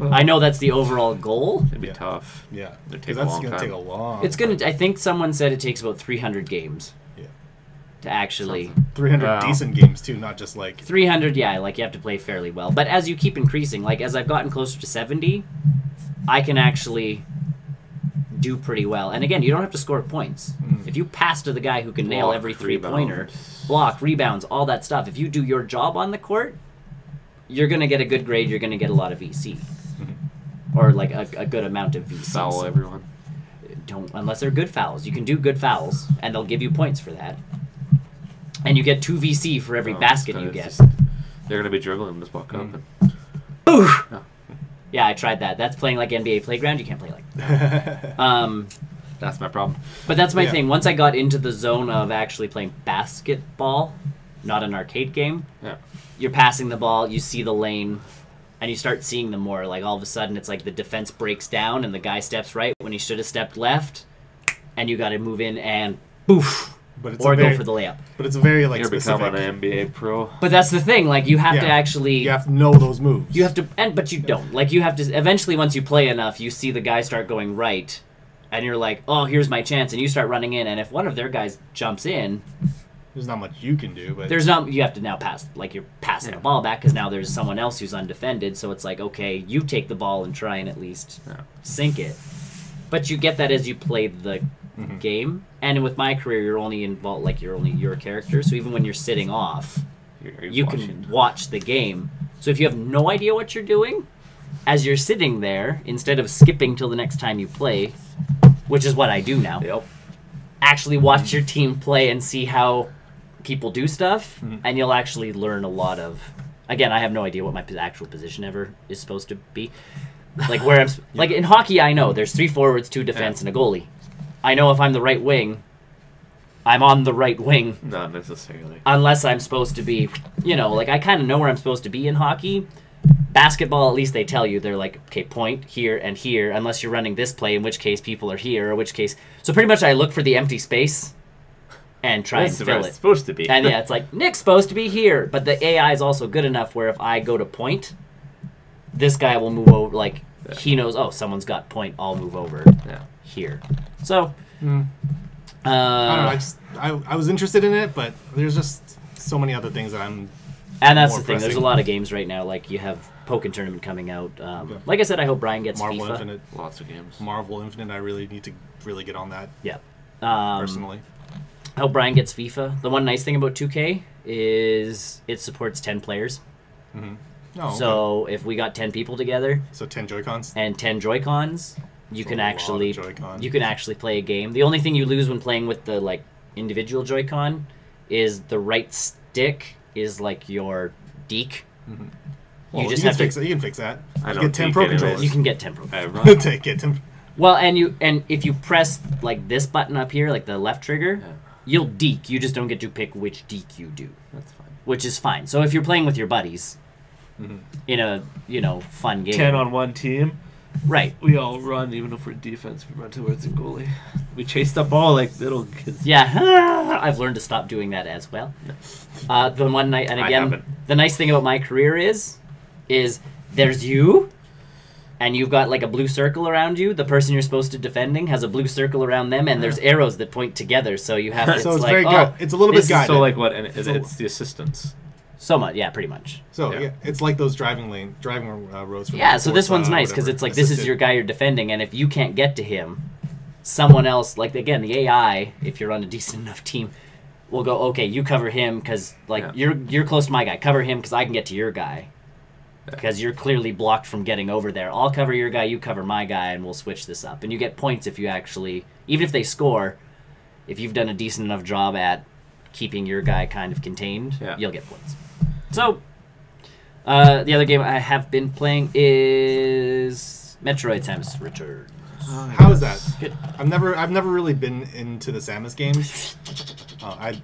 I know that's the overall goal. It'd be tough. Yeah. Because that's going to take a long It's going to... I think someone said it takes about 300 games. Yeah. To actually... 300 decent games, too, not just 300, yeah, you have to play fairly well. But as you keep increasing, as I've gotten closer to 70, I can actually do pretty well. And again, you don't have to score points. If you pass to the guy who can nail every three-pointer, block, rebounds, all that stuff, if you do your job on the court... You're going to get a good grade. You're going to get a lot of VC. Or, a good amount of VC. Foul everyone. Unless they're good fouls. You can do good fouls, and they'll give you points for that. And you get 2 VC for every basket you get. They're going to be dribbling this walk up. Oof! Yeah, I tried that. That's playing like NBA Playground. You can't play like that. That's my problem. But that's my Yeah. thing. Once I got into the zone of actually playing basketball, not an arcade game, Yeah. you're passing the ball, you see the lane, and you start seeing them more. Like, all of a sudden, it's like the defense breaks down, and the guy steps right when he should have stepped left, and you got to move in and boof, But it's or a go very, for the layup. But it's a very like You're becoming specific. an NBA pro. But that's the thing. Like, you have to Yeah. actually... You have to know those moves. You have to... but you don't. Like, you have to... Eventually, once you play enough, you see the guy start going right, and you're like, oh, here's my chance, and you start running in, and if one of their guys jumps in... There's not much you can do, but There's not. You have to now pass. Like, you're passing the ball back because now there's someone else who's undefended. So it's like, okay, you take the ball and try and at least sink it. But you get that as you play the game. And with my career, you're only involved. Like, you're only your character. So even when you're sitting off, you can watch the game. So if you have no idea what you're doing, as you're sitting there, instead of skipping till the next time you play, which is what I do now, Yep. actually watch your team play and see how people do stuff, and you'll actually learn a lot of... Again, I have no idea what my actual position ever is supposed to be. Like, where I'm... Like, in hockey, I know there's 3 forwards, 2 defense, and a goalie. I know if I'm the right wing, I'm on the right wing, Not necessarily. unless I'm supposed to be... You know, like, I kind of know where I'm supposed to be in hockey. Basketball, at least they tell you. They're like, okay, point here and here, unless you're running this play, in which case people are here, or which case... So pretty much I look for the empty space and try and That's fill where it. it's supposed to be. And yeah, it's like, Nick's supposed to be here. But the AI is also good enough where if I go to point, this guy will move over. Like, he knows, oh, someone's got point, I'll move over here. So, I don't know. I was interested in it, but there's just so many other things that I'm. and that's more the thing. There's a pressing. lot of games right now. Like, you have Pokken Tournament coming out. Like I said, I hope Brian gets Marvel FIFA. Infinite. Lots of games. Marvel Infinite. I really need to really get on that Yeah. personally. I hope Brian gets FIFA. The one nice thing about 2K is it supports 10 players. Oh, okay. So if we got 10 people together So 10 Joy-Cons. and 10 Joy-Cons, you can a lot of actually Joy-Cons. play a game. The only thing you lose when playing with the like individual Joy-Con is the right stick is like your deke. Well, You just can have to fix it. You can fix that. I You don't get 10 think Pro anyways. controllers. you can get 10 pro. I run. Get 10. Well, and if you press like this button up here, like the left trigger, Yeah. you'll deke. You just don't get to pick which deke you do, That's fine. which is fine. So if you're playing with your buddies in a fun game, 10 on one team. right? We all run, even if we're defense. We run towards the goalie. We chase the ball like little kids. Yeah, I've learned to stop doing that as well. The one night, and I again, haven't. the nice thing about my career is there's you, and you've got like a blue circle around you. The person you're supposed to defending has a blue circle around them, and there's arrows that point together. So you have So it's like, very oh, it's a little this bit is guided. So like what? And So- it's the assistants. so much, yeah, pretty much. So Yeah. yeah, it's like those driving roads. For Yeah, so this Forza, one's nice because whatever. it's like this is Assisted. your guy you're defending, and if you can't get to him, someone else, like again, the AI, if you're on a decent enough team, will go, okay, you cover him because like you're close to my guy. Cover him because I can get to your guy because you're clearly blocked from getting over there. I'll cover your guy, you cover my guy, and we'll switch this up. And you get points if you actually, even if they score, if you've done a decent enough job at keeping your guy kind of contained, you'll get points. So. The other game I have been playing is Metroid Samus Returns. How is that? Good. I've never really been into the Samus games.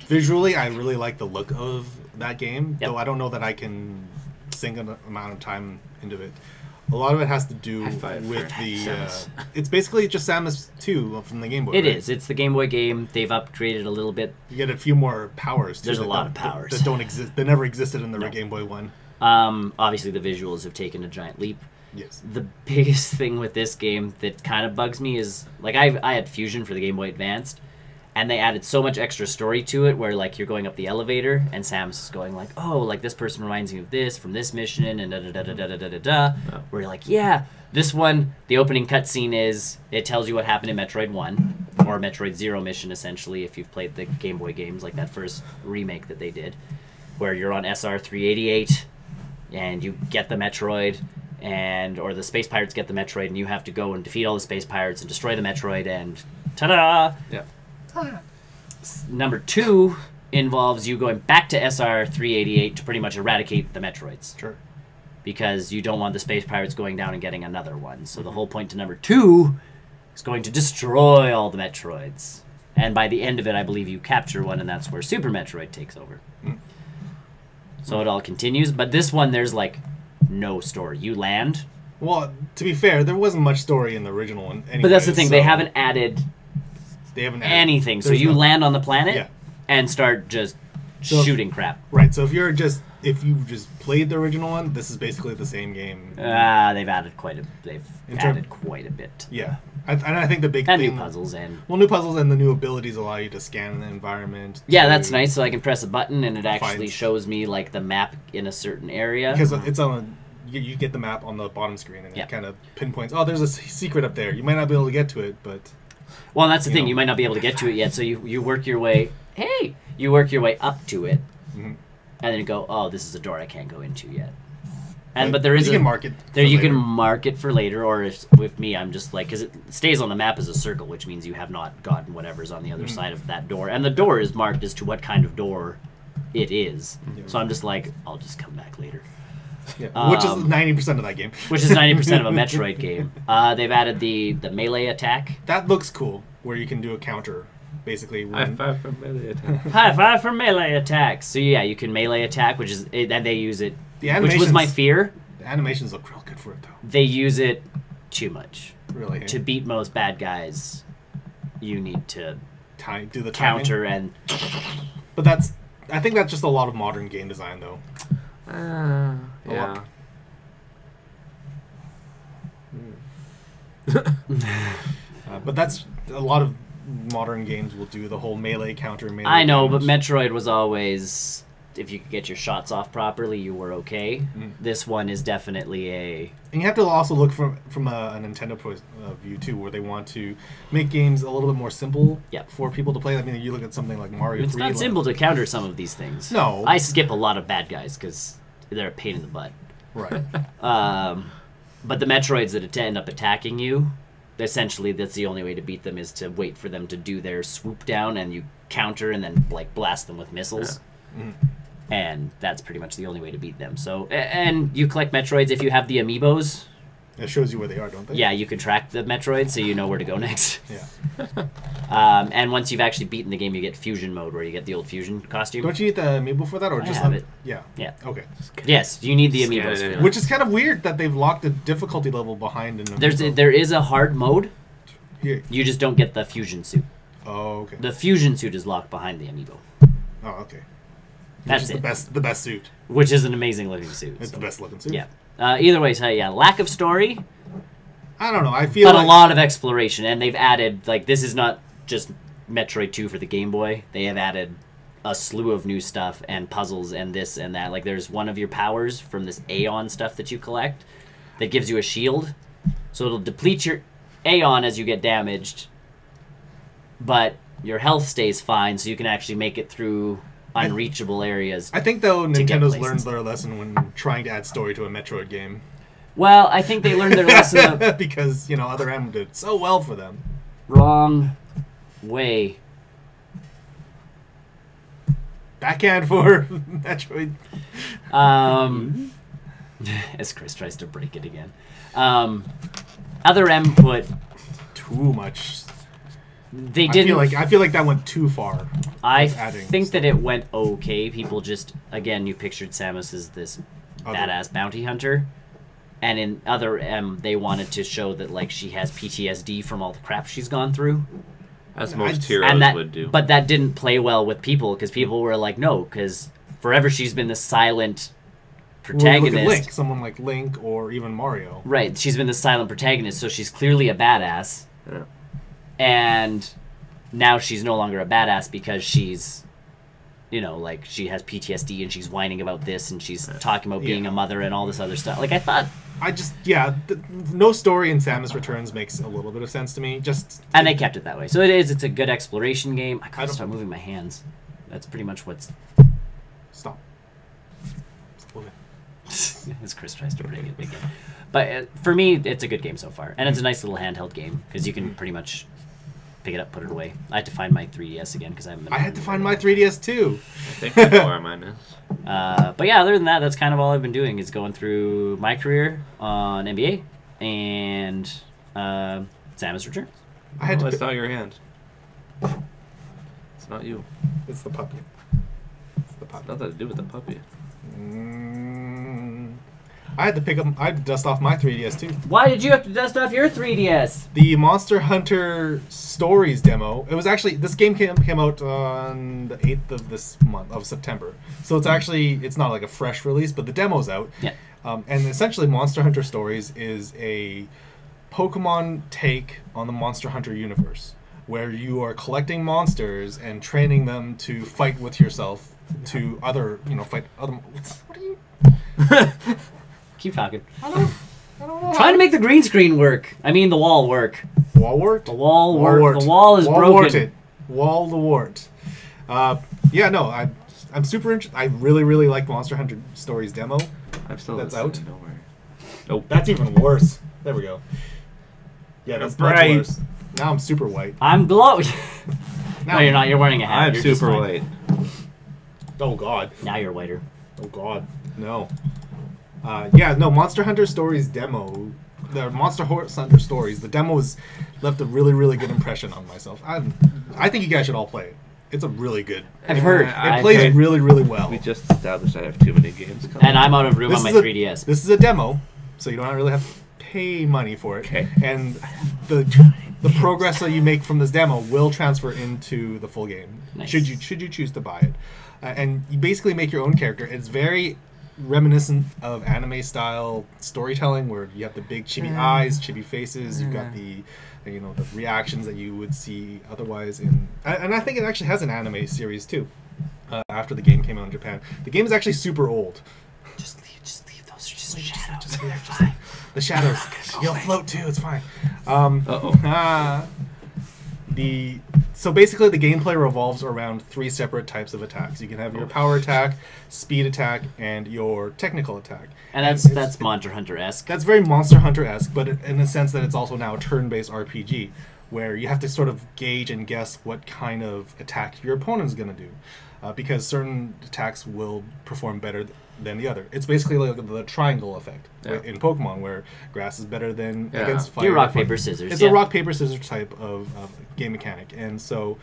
Visually, I really like the look of that game, Yep. though I don't know that I can sink an amount of time into it. A lot of it has to do High five with for the. Samus. It's basically just Samus 2 from the Game Boy. It right? is. It's the Game Boy game. They've upgraded a little bit. You get a few more powers. Too, There's a that lot don't- of powers. that don't exist. They never existed in the No. Game Boy one. Obviously, the visuals have taken a giant leap. Yes. The biggest thing with this game that kind of bugs me is like I had Fusion for the Game Boy Advanced, and they added so much extra story to it where like you're going up the elevator and Samus is going like, oh, like this person reminds me of this from this mission and da da da da da da da da. Where you're like, yeah, this one, the opening cutscene is it tells you what happened in Metroid 1 or Metroid Zero mission essentially if you've played the Game Boy games like that first remake that they did, where you're on SR 388 and you get the Metroid. Or the space pirates get the Metroid, and you have to go and defeat all the space pirates and destroy the Metroid, and ta-da! Yeah. Number 2 involves you going back to SR 388 to pretty much eradicate the Metroids. Sure. Because you don't want the space pirates going down and getting another one. So the whole point to number 2 He's going to destroy all the Metroids. And by the end of it, I believe you capture one, and that's where Super Metroid takes over. So it all continues. But this one, there's, like, no story. You land. Well, to be fair, there wasn't much story in the original one anyway. But that's the thing. So they haven't added anything. So you land on the planet and start just shooting crap. Right. So if you just played the original one, this is basically the same game. They've added quite a bit. Yeah. And I think the big thing... new puzzles new puzzles and the new abilities allow you to scan the environment. Yeah, that's nice. So I can press a button and it actually shows me like the map in a certain area. Because it's on... You get the map on the bottom screen and it kind of pinpoints, oh, there's a secret up there. You might not be able to get to it, but... Well, that's the thing. You might not be able to get to it yet, so you work your way... Hey! You work your way up to it. And then you go, oh, this is a door I can't go into yet. But there is you can mark it. You can mark it for later, or if with me, I'm just like, because it stays on the map as a circle, which means you have not gotten whatever's on the other side of that door, and the door is marked as to what kind of door it is. So I'm just like, I'll just come back later. Yeah. Which is 90% of that game. Which is 90% of a Metroid game. They've added the melee attack. That looks cool, where you can do a counter. Basically, high five for melee attack. High five for melee attack. So yeah, you can melee attack, which is and they use it. Which was my fear. The animations look real good for it, though. They use it too much. Really? To beat most bad guys, you need to do the counter and. But I think that's just a lot of modern game design, though. Yeah. But that's a lot of modern games will do the whole melee counter melee. I know, damage. but Metroid was always, if you could get your shots off properly, you were okay. This one is definitely and you have to also look from a Nintendo view too, where they want to make games a little bit more simple for people to play. I mean, you look at something like Mario 3. It's not simple to counter some of these things. No, I skip a lot of bad guys because they're a pain in the butt. Right. But the Metroids that end up attacking you, essentially that's the only way to beat them is to wait for them to do their swoop down and you counter and then like blast them with missiles. And that's pretty much the only way to beat them. So, and you collect Metroids if you have the amiibos. It shows you where they are, don't they? Yeah, you can track the Metroids so you know where to go next. Yeah. And once you've actually beaten the game, you get Fusion mode where you get the old Fusion costume. Don't you need the amiibo for that, or just have it? Yeah. Yeah. Okay. Yes, you need the amiibos. For that. Which is kind of weird that they've locked a difficulty level behind an amiibo. There is a hard mode. Yeah. You just don't get the Fusion suit. Oh, okay. The Fusion suit is locked behind the amiibo. Oh, okay. That's it. The best suit. Which is an amazing looking suit. It's the best looking suit. Yeah. Either way, so yeah, lack of story. I don't know. I feel but a lot of exploration, and they've added like this is not just Metroid 2 for the Game Boy. They have added a slew of new stuff and puzzles and this and that. Like there's one of your powers from this Aeon stuff that you collect that gives you a shield, so it'll deplete your Aeon as you get damaged, but your health stays fine, so you can actually make it through unreachable areas. I think though Nintendo's learned their lesson when trying to add story to a Metroid game. Well, I think they learned their lesson because Other M did so well for them. Wrong way. Backhand for Metroid. As Chris tries to break it again. Other M put too much. They didn't. I feel like that went too far. I think that it went okay. People just again, you pictured Samus as this badass bounty hunter, and in Other M, they wanted to show that like she has PTSD from all the crap she's gone through. As most heroes would do. But that didn't play well with people because people were like, no, because forever she's been the silent protagonist. Look at Link, someone like Link or even Mario. Right, she's been the silent protagonist, so she's clearly a badass. Yeah. And now she's no longer a badass because she's, like she has PTSD and she's whining about this and she's talking about being a mother and all this other stuff. Like I thought. No story in Samus Returns makes a little bit of sense to me. And they kept it that way. So it's a good exploration game. I gotta stop moving my hands. That's pretty much what's... Stop. As Chris tries to bring it again. But for me, it's a good game so far. And it's a nice little handheld game because you can pretty much pick it up, put it away. I had to find my 3DS again because I haven't been... I had to find my 3DS too. I think I know where mine is. But yeah, other than that, that's kind of all I've been doing is going through my career on NBA and Samus Returns. I had to. It's not your hand. It's not you. It's the puppy. It's the It's puppy. nothing to do with the puppy. I had to pick up. I had to dust off my 3DS too. Why did you have to dust off your 3DS? The Monster Hunter Stories demo. It was actually this game came out on the 8th of this month of September. So it's not like a fresh release, but the demo's out. Yeah. And essentially, Monster Hunter Stories is a Pokemon take on the Monster Hunter universe, where you are collecting monsters and training them to fight with yourself to fight other. What are you? Keep talking. I don't know. Trying to make the green screen work. I mean, the wall work. Wall worked? The wall worked. The wall is broken. Warted. Wall the wart. I'm super interested. I really, really like Monster Hunter Stories demo. I'm still That's listening. out. Don't worry. Nope. That's even worse. There we go. Yeah, that's much Bright. worse. Now I'm super white. I'm glowing. Now, No, you're not. You're wearing a hat. I'm You're just super fine. white. Oh God. Now you're whiter. Oh God. No. Monster Hunter Stories demo. The Monster Hunter Stories. The demo has left a really, really good impression on myself. I think you guys should all play it. It's a really good. I've heard. It plays really, really well. We just established I have too many games coming. And I'm out of room on my 3DS. This is a demo, so you don't really have to pay money for it. Okay. And the progress that you make from this demo will transfer into the full game. Nice. Should you choose to buy it, and you basically make your own character. It's very reminiscent of anime style storytelling, where you have the big chibi eyes, chibi faces. You've got the reactions that you would see otherwise in. And I think it actually has an anime series too. After the game came out in Japan, the game is actually super old. Just leave those just shadows. They're fine. The shadows. You'll float too. It's fine. So basically, the gameplay revolves around 3 separate types of attacks. You can have your power attack, speed attack, and your technical attack. And that's Monster Hunter-esque. That's very Monster Hunter-esque, but in the sense that it's also now a turn-based RPG, where you have to sort of gauge and guess what kind of attack your opponent's going to do, because certain attacks will perform better than the other. It's basically like the triangle effect in Pokemon, where grass is better than against fire. Do rock, paper, scissors. It's a rock, paper, scissors type of game mechanic. And so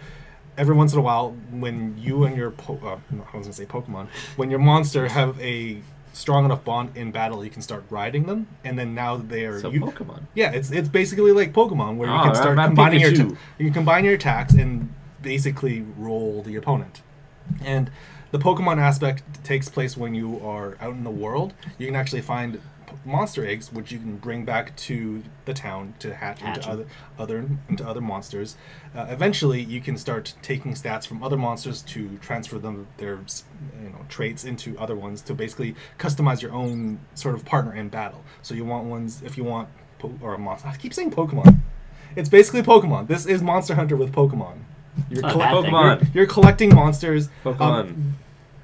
every once in a while, when you and your Pokemon, when your monster have a strong enough bond in battle, you can start riding them, and then now they are Pokemon. Yeah, it's basically like Pokemon, where you can start combining you can combine your attacks and basically roll the opponent. And the Pokemon aspect takes place when you are out in the world. You can actually find monster eggs, which you can bring back to the town to hatch into other monsters. Eventually, you can start taking stats from other monsters to transfer their traits into other ones to basically customize your own sort of partner in battle. So you want ones if you want a monster. I keep saying Pokemon. It's basically Pokemon. This is Monster Hunter with Pokemon. You're collecting monsters. Pokemon.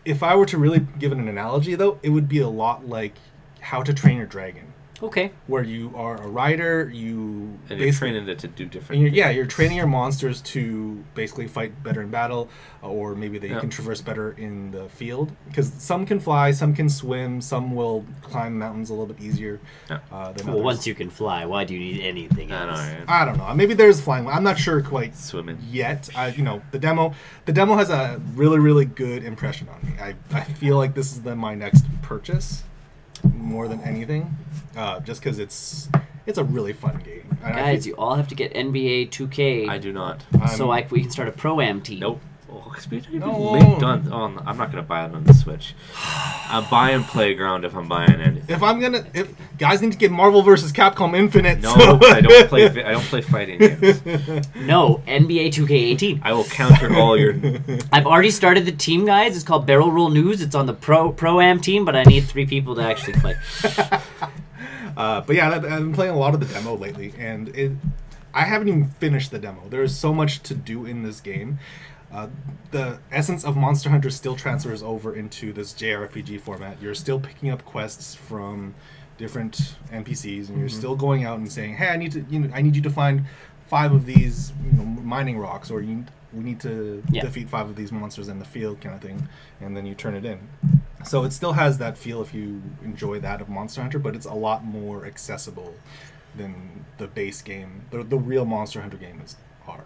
If I were to really give it an analogy, though, it would be a lot like How to Train Your Dragon. Okay. Where you are a rider, and you're training it to do different things. You're training your monsters to basically fight better in battle, or maybe they can traverse better in the field. Because some can fly, some can swim, some will climb mountains a little bit easier than others. Once you can fly, why do you need anything else? I don't know. Maybe there's flying. I'm not sure quite swimming yet. The demo has a really, really good impression on me. I feel like this is my next purchase more than anything, just because it's a really fun game. Guys, you all have to get NBA 2K. I do not. So we can start a Pro-Am team. Nope. I'm not gonna buy it on the Switch. I'm buying Playground if I'm buying it. If guys need to get Marvel vs. Capcom Infinite. No, I don't play fighting games. No, NBA 2K18. I will counter all your. I've already started the team, guys. It's called Barrel Roll News. It's on the Pro-Am team, but I need 3 people to actually play. But yeah, I've been playing a lot of the demo lately, and I haven't even finished the demo. There is so much to do in this game. The essence of Monster Hunter still transfers over into this JRPG format. You're still picking up quests from different NPCs, and you're still going out and saying, "Hey, I need you to find 5 of these mining rocks, or we need to defeat 5 of these monsters in the field," kind of thing, and then you turn it in. So it still has that feel if you enjoy that of Monster Hunter, but it's a lot more accessible than the base game, the real Monster Hunter games are.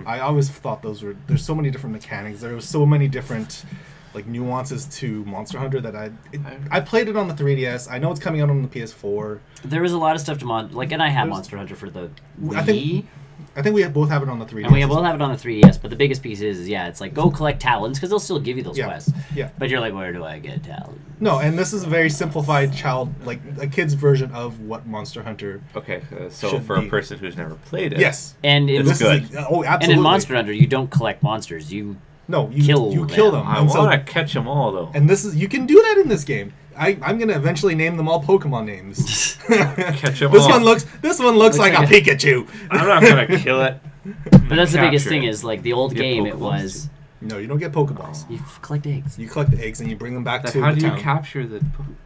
I always thought there's so many different mechanics. There was so many different like nuances to Monster Hunter that I played it on the 3DS. I know it's coming out on the PS4. There was a lot of stuff to and I have Monster Hunter for the Wii. I think we both have it on the 3DS. And we both have it on the 3DS, but the biggest piece is it's like, go collect talons, because they'll still give you those quests. Yeah. But you're like, where do I get talons? No, and this is a very simplified like a kid's version of what Monster Hunter Okay, so for a person who's never played it... Yes. And it's good. Absolutely. And in Monster Hunter, you don't collect monsters. You kill them. I want to catch them all, though. And you can do that in this game. I'm gonna eventually name them all Pokemon names. Catch them this all. This one looks like a Pikachu. I'm not gonna kill it. But that's the biggest thing is like the old game. It was no, you don't get Pokeballs. You collect eggs. You collect the eggs and you bring them back to the town. How do you capture the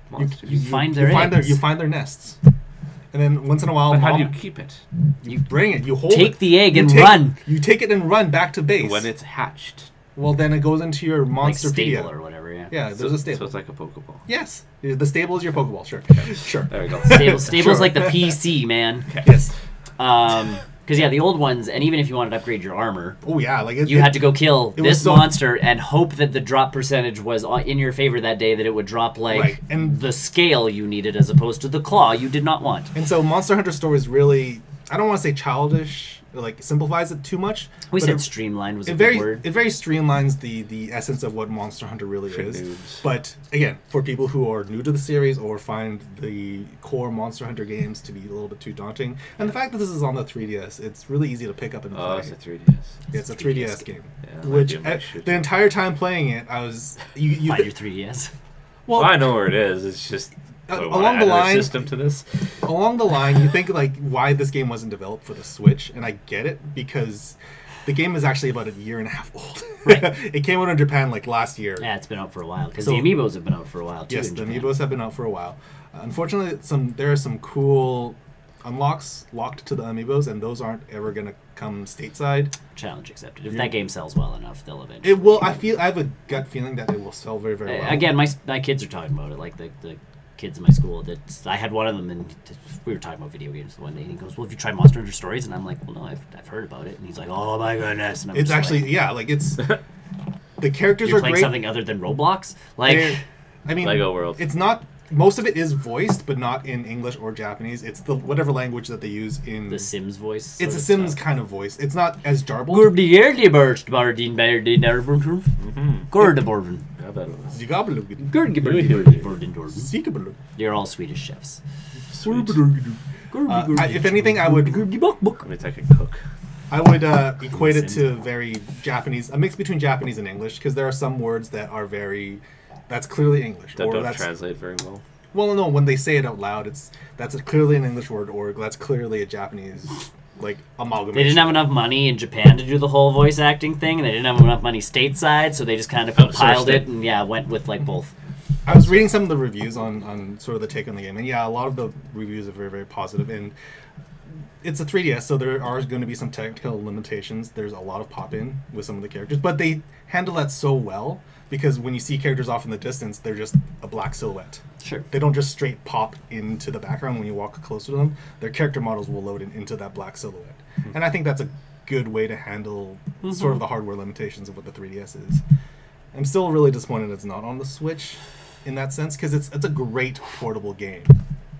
monsters? You find their eggs. You find their nests, and then once in a while, but how do you keep it? You bring it. You hold take it. the egg and run. You take it and run back to base. When it's hatched. Well, then it goes into your monster stable or whatever. Yeah, there's a stable. So it's like a Pokeball. Yes, the stable is your Pokeball. Sure, sure. There we go. Stable's like the PC, man. Okay. Yes. Because the old ones, and even if you wanted to upgrade your armor, you had to go kill this monster and hope that the drop percentage was in your favor that day, that it would drop and the scale you needed as opposed to the claw you did not want. And so Monster Hunter Stories really, I don't want to say childish, like simplifies it too much. We said streamlined was a good word. It very streamlines the essence of what Monster Hunter really is. Noobs. But again, for people who are new to the series or find the core Monster Hunter games to be a little bit too daunting, and the fact that this is on the 3DS, it's really easy to pick up and play. Oh, it's a 3DS. It's a 3DS game. Yeah, which the entire time playing it, I was you find your 3DS. Well, I know where it is. It's just. Along the line, system to this. Along the line, you think like why this game wasn't developed for the Switch, and I get it because the game is actually about a year and a half old. Right. It came out in Japan like last year. Yeah, it's been out for a while because the amiibos have been out for a while too. Yes, the amiibos have been out for a while. Unfortunately, there are some cool unlocks locked to the amiibos, and those aren't ever going to come stateside. Challenge accepted. If that game sells well enough, they'll eventually. It will. I have a gut feeling that it will sell very, very well. Again, my kids are talking about it, like the kids in my school. I had one of them, and we were talking about video games one day, and he goes, "Well, have you tried Monster Hunter Stories?" And I'm like, "Well, no, I've heard about it." And he's like, "Oh my goodness!" And I'm it's actually it's the characters You're are playing great. Something other than Roblox, like Lego World. It's not. Most of it is voiced, but not in English or Japanese. It's the whatever language that they use in the Sims voice. It's a Sims kind of voice. It's not as jarbled. You're all Swedish chefs. If anything, I would. I mean, I can cook. I would equate it to very Japanese, a mix between Japanese and English, because there are some words that are that's clearly English. That don't translate very well. Well, no, when they say it out loud, that's clearly an English word, or that's clearly a Japanese amalgamation. They didn't have enough money in Japan to do the whole voice acting thing, and they didn't have enough money stateside, so they just kind of compiled it and went with both. I was reading some of the reviews on sort of the take on the game, and a lot of the reviews are very, very positive, and it's a 3DS, so there are going to be some technical limitations. There's a lot of pop-in with some of the characters, but they handle that so well, because when you see characters off in the distance, they're just a black silhouette. Sure. They don't just straight pop into the background when you walk closer to them. Their character models will load into that black silhouette. And I think that's a good way to handle sort of the hardware limitations of what the 3DS is. I'm still really disappointed it's not on the Switch in that sense, because it's a great portable game.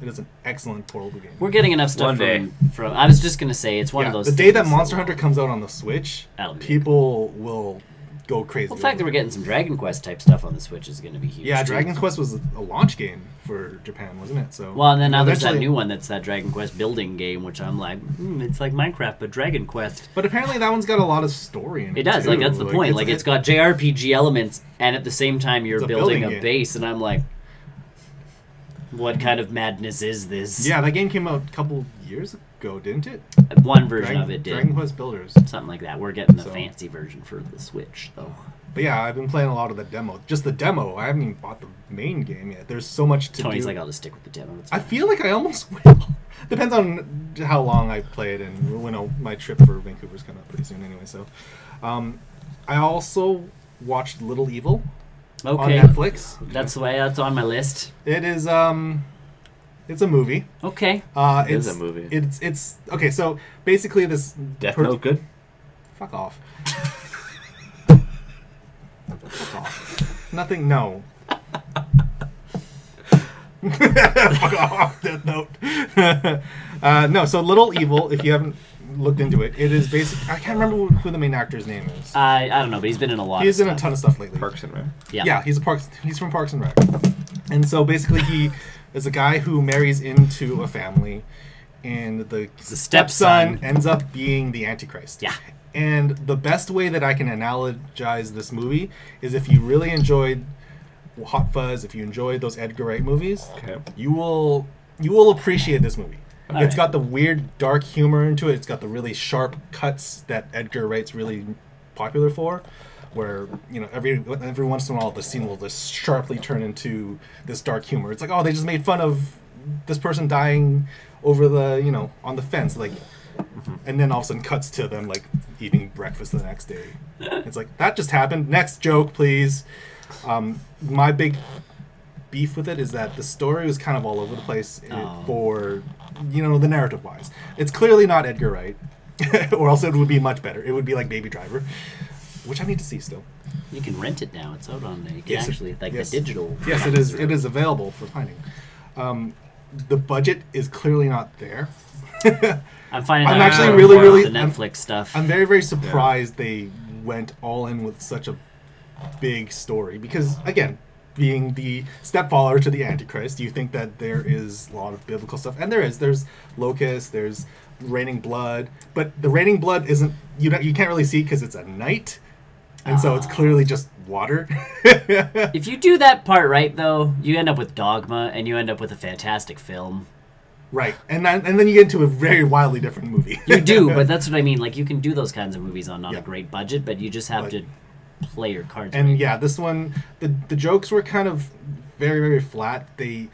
It is an excellent portable game. We're getting enough stuff from I was just going to say, it's one of those the day that Monster Hunter comes out on the Switch, people will go crazy. Well, the fact that we're getting some Dragon Quest type stuff on the Switch is going to be huge. Yeah, Dragon Quest was a launch game for Japan, wasn't it? So well, and then now there's that new one that's that Dragon Quest building game, which I'm like, it's like Minecraft but Dragon Quest. But apparently that one's got a lot of story in it. It does. Too. That's the point. It's got JRPG elements, and at the same time you're building a base, and I'm like, what kind of madness is this? Yeah, that game came out a couple years ago, didn't it? One version of it did. Dragon Quest Builders. Something like that. We're getting the fancy version for the Switch, though. But yeah, I've been playing a lot of the demo. Just the demo. I haven't even bought the main game yet. There's so much to do. Tony's like, I'll just stick with the demo. I feel like I almost will. Depends on how long I play it, and my trip for Vancouver's coming up pretty soon anyway. So, I also watched Little Evil on Netflix. That's the way. That's on my list. It is It's a movie. Okay. It is a movie. It's okay. So basically, this Death Note good? Fuck off. Fuck off. Nothing. No. Fuck off. Death Note. No. So Little Evil. If you haven't looked into it, it is basic. I can't remember who the main actor's name is. I don't know, but he's been in a lot. He's in a ton of stuff lately. Parks and Rec. Yeah. He's from Parks and Rec. And so basically he is a guy who marries into a family, and the stepson ends up being the Antichrist. Yeah. And the best way that I can analogize this movie is if you really enjoyed Hot Fuzz, if you enjoyed those Edgar Wright movies, Okay. you will appreciate this movie. It's got the weird dark humor into it. It's got the really sharp cuts that Edgar Wright's really popular for, where every once in a while the scene will just sharply turn into this dark humor. It's like, oh, they just made fun of this person dying over the on the fence, like, and then all of a sudden cuts to them like eating breakfast the next day. It's like, that just happened. Next joke, please. My big beef with it is that the story was kind of all over the place for the narrative wise. It's clearly not Edgar Wright, or else it would be much better. It would be like Baby Driver, which I need to see still. You can rent it now. It's out on the Yes, actually like yes. the digital. Yes, it is. It is available for finding. The budget is clearly not there. I'm finding. I'm out actually more really, about really- the Netflix stuff. I'm very, very surprised they went all in with such a big story because, again, being the stepfather to the Antichrist, you think that there is a lot of biblical stuff, and there is. There's locusts, there's raining blood, but the raining blood isn't. You can't really see because it's at night, and so it's clearly just water. If you do that part right, though, you end up with Dogma, and you end up with a fantastic film. Right, and then you get into a very wildly different movie. You do, but that's what I mean. Like, you can do those kinds of movies on not Yeah. a great budget, but you just have to play your cards And right. yeah, this one, the jokes were kind of very, very flat. The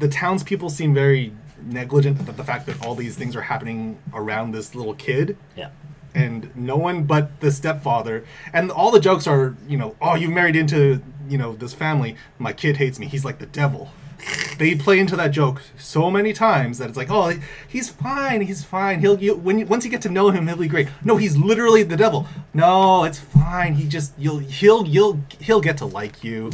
townspeople seem very negligent at the fact that all these things are happening around this little kid. Yeah. And no one but the stepfather. And all the jokes are, oh, you married into, this family. My kid hates me. He's like the devil. They play into that joke so many times that it's like, oh, he's fine. He's fine. Once you get to know him, he'll be great. No, he's literally the devil. No, it's fine. He'll get to like you.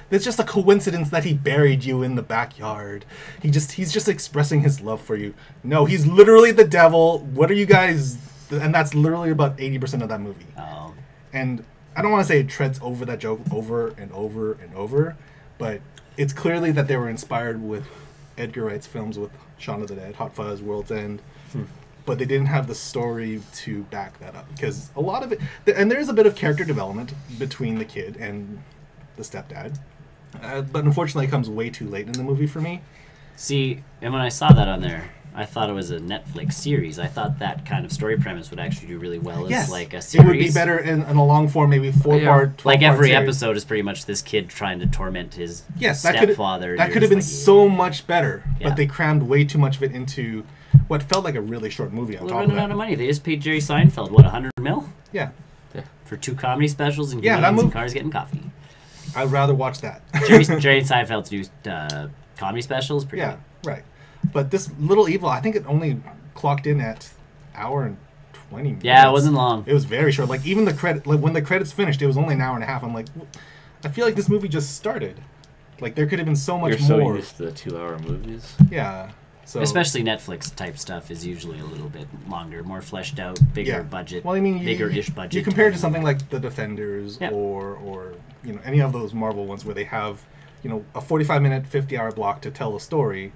It's just a coincidence that he buried you in the backyard. He's just expressing his love for you. No, he's literally the devil. What are you guys? And that's literally about 80% of that movie. Oh. And I don't want to say it treads over that joke over and over and over, but it's clearly that they were inspired with Edgar Wright's films with Shaun of the Dead, Hot Fuzz, World's End, but they didn't have the story to back that up because a lot of it, and there is a bit of character development between the kid and the stepdad, but unfortunately it comes way too late in the movie for me. See, and when I saw that on there, I thought it was a Netflix series. I thought that kind of story premise would actually do really well as like a series. It would be better in a long form, maybe 4-part, 12-part like every series. episode is pretty much this kid trying to torment his That stepfather. could have been like, so much better, Yeah. but they crammed way too much of it into what felt like a really short movie on Well, top they're of running out that. of money. They just paid Jerry Seinfeld, what, $100 million? Yeah, For 2 comedy specials and Yeah, that comedians and move- cars getting coffee. I'd rather watch that. Jerry Seinfeld to do comedy specials? Pretty Yeah, good. right. But this Little Evil, I think it only clocked in at hour and 20 minutes. Yeah, it wasn't long. It was very short. Like even the when the credits finished, it was only an hour and a half. I'm like, I feel like this movie just started. Like there could have been so much You're more. so used to the 2-hour movies. Yeah. So Especially Netflix type stuff is usually a little bit longer, more fleshed out, bigger budget, Well, I mean, bigger-ish budget. You compare it to something like The Defenders Yep. or any of those Marvel ones where they have a 45-minute, 50-hour block to tell a story.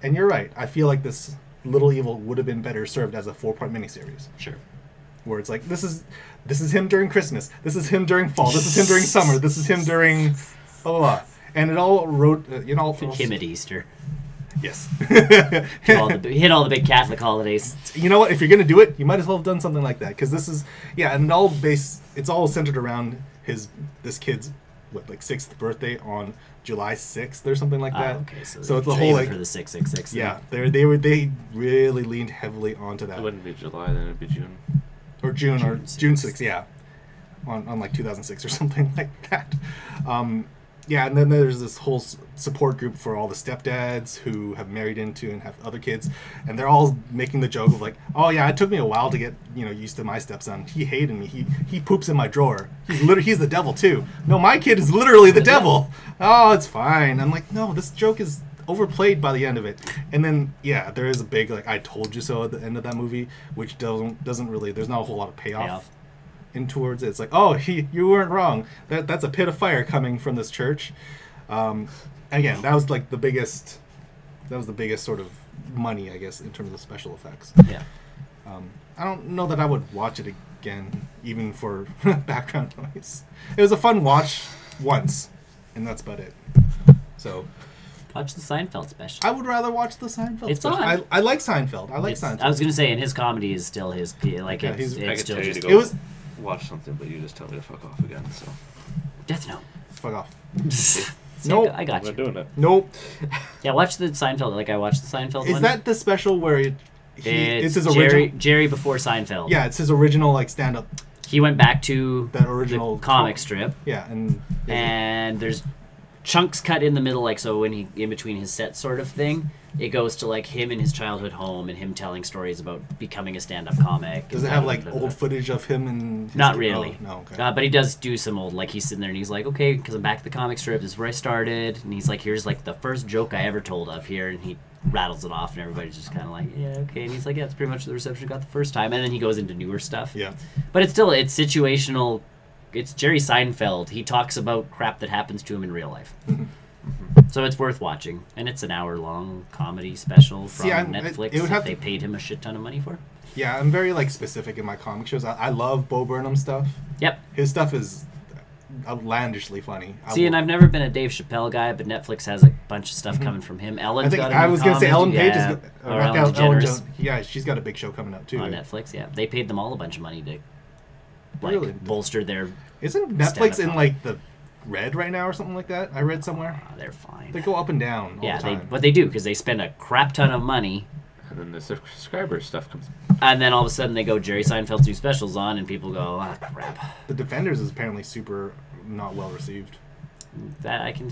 And you're right. I feel like this Little Evil would have been better served as a 4-part miniseries. Sure. Where it's like this is him during Christmas. This is him during fall. This is him during summer. This is him during blah blah blah. And it all wrote Him at Easter. Yes. Hit all the big Catholic holidays. You know what? If you're gonna do it, you might as well have done something like that because this is and it's all centered around this kid's 6th birthday on July 6th or something like that. Okay, so it's the whole for the 666. yeah, they really leaned heavily onto that. It wouldn't be July, then it'd be June. Or June June June 6th, yeah, on 2006 or something like that. yeah, and then there's this whole support group for all the stepdads who have married into and have other kids, and they're all making the joke of like, oh yeah, it took me a while to get used to my stepson. He hated me. He poops in my drawer. He's the devil too. No, my kid is literally the devil. Oh, it's fine. I'm like, no, this joke is overplayed by the end of it. And then yeah, there is a big like I told you so at the end of that movie, which doesn't really. There's not a whole lot of payoff. In towards it. It's like, oh, you weren't wrong. That's a pit of fire coming from this church. Again, that was like the biggest. That was the biggest sort of money, I guess, in terms of special effects. Yeah. I don't know that I would watch it again, even for background noise. It was a fun watch once, and that's about it. So. Watch the Seinfeld special. I would rather watch the Seinfeld it's special. On. I like Seinfeld. Seinfeld. I was gonna say, and his comedy is still his. Like yeah, it's still just. It was. Watch something, but you just tell me to fuck off again. So. Death Note. Fuck off. Nope. I got you. We're doing it. Nope. Yeah, watch the Seinfeld. Like I watched the Seinfeld. Is that the special where it's his original Jerry before Seinfeld? Yeah, it's his original like stand up. He went back to that original comic strip. Yeah, and there's chunks cut in the middle, like so when he in between his sets sort of thing. It goes to like him in his childhood home and him telling stories about becoming a stand-up comic. Does it have like old footage of him and? Not really. Oh, no. Okay. But he does do some old, like he's sitting there and he's like, okay, because I'm back at the comic strip. This is where I started, and he's like, here's like the first joke I ever told of here, and he rattles it off, and everybody's just kind of like, yeah, okay. And he's like, yeah, it's pretty much the reception I got the first time, and then he goes into newer stuff. Yeah. But it's situational. It's Jerry Seinfeld. He talks about crap that happens to him in real life. So it's worth watching, and it's an hour-long comedy special from Netflix that they paid him a shit ton of money for. Yeah, I'm very like specific in my comic shows. I love Bo Burnham stuff. Yep. His stuff is outlandishly funny. And I've never been a Dave Chappelle guy, but Netflix has a bunch of stuff coming from him. Ellen Page is Ellen DeGeneres. Yeah, she's got a big show coming up too. On Netflix, yeah. They paid them all a bunch of money to bolster their. Isn't Netflix in like the red right now or something like that? I read somewhere. They're fine. They go up and down all the time. But they do because they spend a crap ton of money. And then the subscriber stuff comes. And then all of a sudden they go Jerry Seinfeld's new specials on, and people go, ah, crap. The Defenders is apparently super not well received. That I can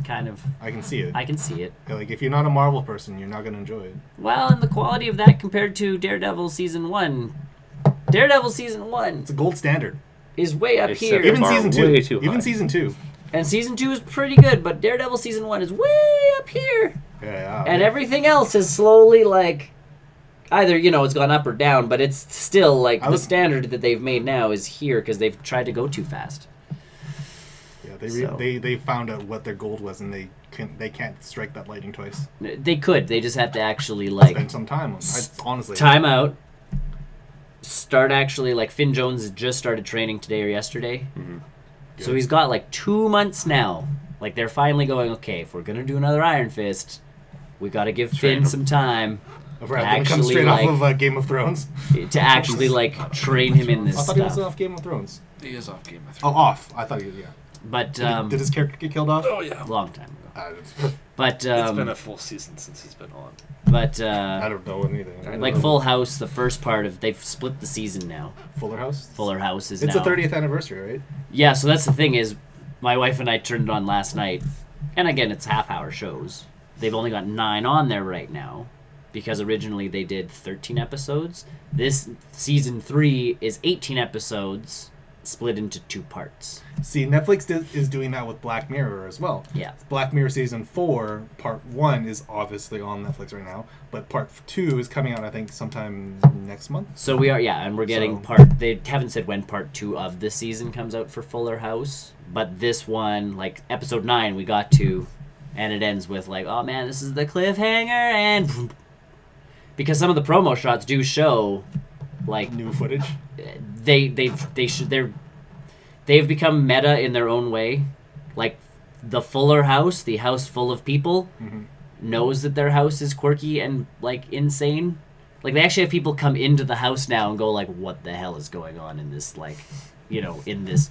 see it. I can see it. Like if you're not a Marvel person, you're not going to enjoy it. Well, and the quality of that compared to Daredevil season 1. Daredevil season 1. It's a gold standard. Is way up here. Even season 2. Even season 2. And season 2 is pretty good, but Daredevil season 1 is way up here. Yeah. And everything else is slowly like either, it's gone up or down, but it's still like the standard that they've made now is here because they've tried to go too fast. Yeah, they found out what their gold was, and they can't strike that lightning twice. They could. They just have to actually like spend some time on it. Honestly. Time out. Start actually like Finn Jones just started training today or yesterday. Mm-hmm. So he's got like 2 months now. Like they're finally going, okay, if we're gonna do another Iron Fist, we got to give Finn some time. Come straight off of Game of Thrones. To actually like train him in this stuff. I thought he was off Game of Thrones. He is off Game of Oh, Thrones. off. I thought he was, yeah. But did his character get killed off? Oh yeah, long time ago. But it's been a full season since he's been on. But I don't know anything. Like Full House, the first part of they've split the season now. Fuller House. Fuller House is it's now. It's the 30th anniversary, right? Yeah. So that's the thing is, my wife and I turned it on last night, and again, it's half-hour shows. They've only got 9 on there right now, because originally they did 13 episodes. This season 3 is 18 episodes. Split into 2 parts. See, Netflix is doing that with Black Mirror as well. Yeah. Black Mirror Season 4, Part 1 is obviously on Netflix right now, but Part 2 is coming out, I think, sometime next month. So we are, and we're getting they haven't said when Part 2 of this season comes out for Fuller House, but this one, like, Episode 9 we got to, and it ends with, like, oh man, this is the cliffhanger, and because some of the promo shots do show, like... new footage? They've become meta in their own way. Like the Fuller House, the house full of people, knows that their house is quirky and like insane. Like they actually have people come into the house now and go like, "What the hell is going on in this like, in this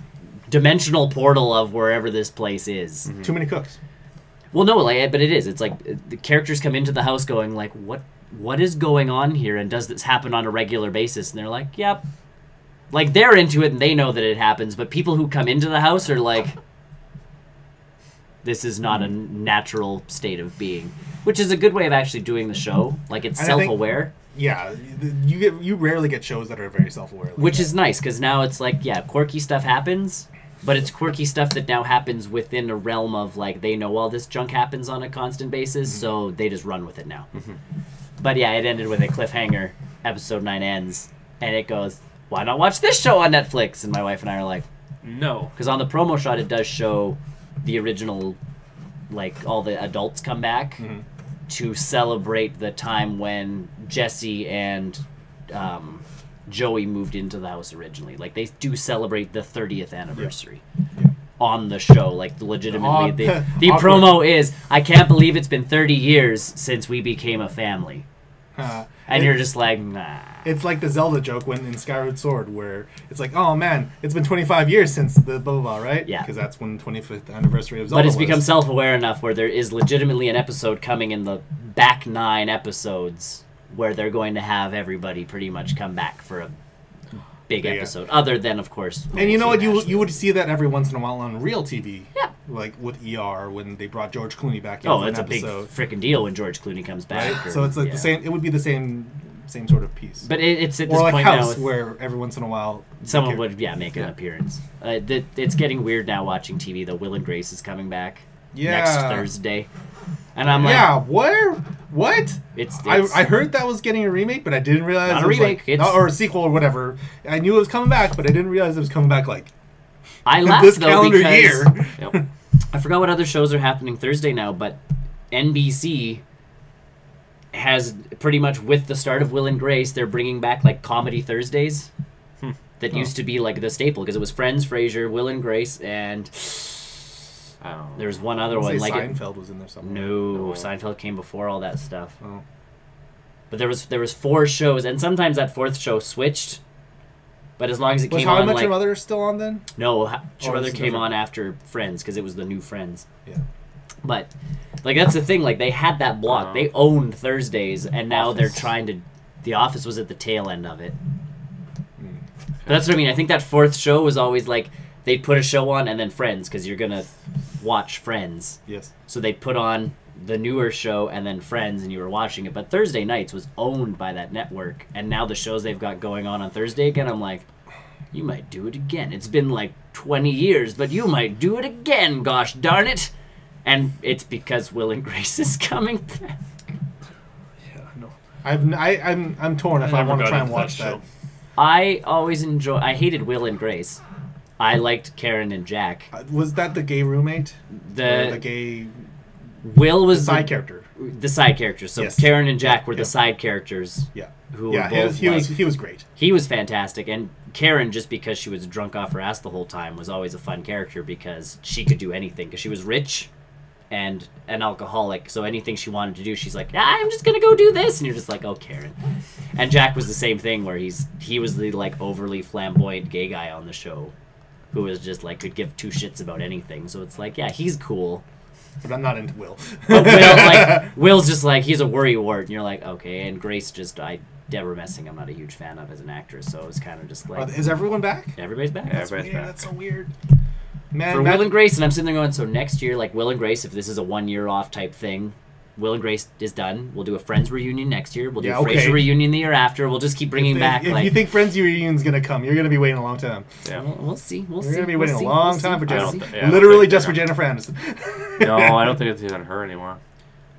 dimensional portal of wherever this place is?" Mm-hmm. Too many cooks. Well, no, but it is. It's like the characters come into the house going like, "What is going on here? And does this happen on a regular basis?" And they're like, "Yep." Like, they're into it and they know that it happens, but people who come into the house are like, This is not a natural state of being, which is a good way of actually doing the show. Like, it's And I think- self-aware. Yeah, you rarely get shows that are very self-aware. Like Which that. is nice, because now it's like, yeah, quirky stuff happens, but it's quirky stuff that now happens within a realm of, like, they know all this junk happens on a constant basis, so they just run with it now. But yeah, it ended with a cliffhanger. Episode 9 ends, and it goes, why not watch this show on Netflix? And my wife and I are like, No. because on the promo shot it does show the original, like, all the adults come back to celebrate the time when Jesse and Joey moved into the house originally. Like, they do celebrate the 30th anniversary on the show. Like, legitimately, the promo is, I can't believe it's been 30 years since we became a family. And you're just like, nah. It's like the Zelda joke when in Skyward Sword, where it's like, oh man, it's been 25 years since the blah blah blah, right? Yeah. Because that's when the 25th anniversary of Zelda But it's was. become self-aware enough where there is legitimately an episode coming in the back 9 episodes where they're going to have everybody pretty much come back for a big episode. Other than, of course... And you know what? Ashley. You would see that every once in a while on real TV. Yeah. Like with ER, when they brought George Clooney back in Oh, for an it's a big episode. freaking deal when George Clooney comes back. Right? Or, So it's like yeah. the same. It would be the same sort of piece. But it's at or this like point House, now... with- where every once in a while Someone would, make an appearance. It's getting weird now watching TV, though. Will and Grace is coming back next Thursday. And I'm like... Yeah, where? What? It's I heard that was getting a remake, but I didn't realize Not it a was remake, like, it's- or a sequel or whatever. I knew it was coming back, but I didn't realize it was coming back like I laughed, this though, calendar because... year. Yep. I forgot what other shows are happening Thursday now, but NBC has pretty much, with the start of Will and Grace, they're bringing back like Comedy Thursdays. That used to be like the staple, because it was Friends, Frasier, Will and Grace, and there's one other one. Like Seinfeld was in there somewhere. No, Seinfeld came before all that stuff. Oh. But there was 4 shows, and sometimes that 4th show switched. But as long as it Was came How I on, Met like Your Mother still on then? no, Oh, Your Mother it's came different. on after Friends because it was the new Friends. Yeah. But like that's the thing, like they had that block. They owned Thursdays, and now they're trying to. The Office was at the tail end of it. But that's what I mean. I think that 4th show was always like they'd put a show on and then Friends, because you're gonna watch Friends. Yes. So they put on the newer show and then Friends, and you were watching it. But Thursday nights was owned by that network, and now the shows they've got going on Thursday again, I'm like, you might do it again. It's been like 20 years, but you might do it again, gosh darn it. And it's because Will and Grace is coming back. Yeah, no. I'm torn if I never want to got try and into watch that that. show. I always I hated Will and Grace. I liked Karen and Jack. Was that the gay roommate? Or the The gay Will was side character. the side characters. So Yes. Karen and Jack were Yeah. the side characters. Yeah. Who were Yeah, both he like, was great. he was fantastic, and Karen, just because she was drunk off her ass the whole time, was always a fun character because she could do anything. Because she was rich and an alcoholic, so anything she wanted to do, she's like, I'm just gonna go do this, and you're just like, oh, Karen. And Jack was the same thing, where he was the like overly flamboyant gay guy on the show, who was just like could give 2 shits about anything. So it's like, yeah, he's cool. But I'm not into Will. But Will's just like, he's a worrywart, and you're like, okay. And Grace Deborah Messing, I'm not a huge fan of as an actress, so it's kind of just like, Is everyone back? everybody's back. Yeah, That's everybody's weird. back. That's so weird. Man, For Matt- Will and Grace, and I'm sitting there going, so next year, like Will and Grace, if this is a 1 year off type thing, Will and Grace is done. We'll do a Friends reunion next year. We'll do Yeah, a okay. Frasier reunion the year after. We'll just keep bringing back. If like, you think Friends reunion's gonna come, you're gonna be waiting a long time. Yeah. we'll see. We'll see. You're gonna be we'll waiting see, a long we'll time see, for we'll Jennifer. see. Yeah, I don't Literally think just for they're Jennifer Aniston. No, I don't think it's even her anymore.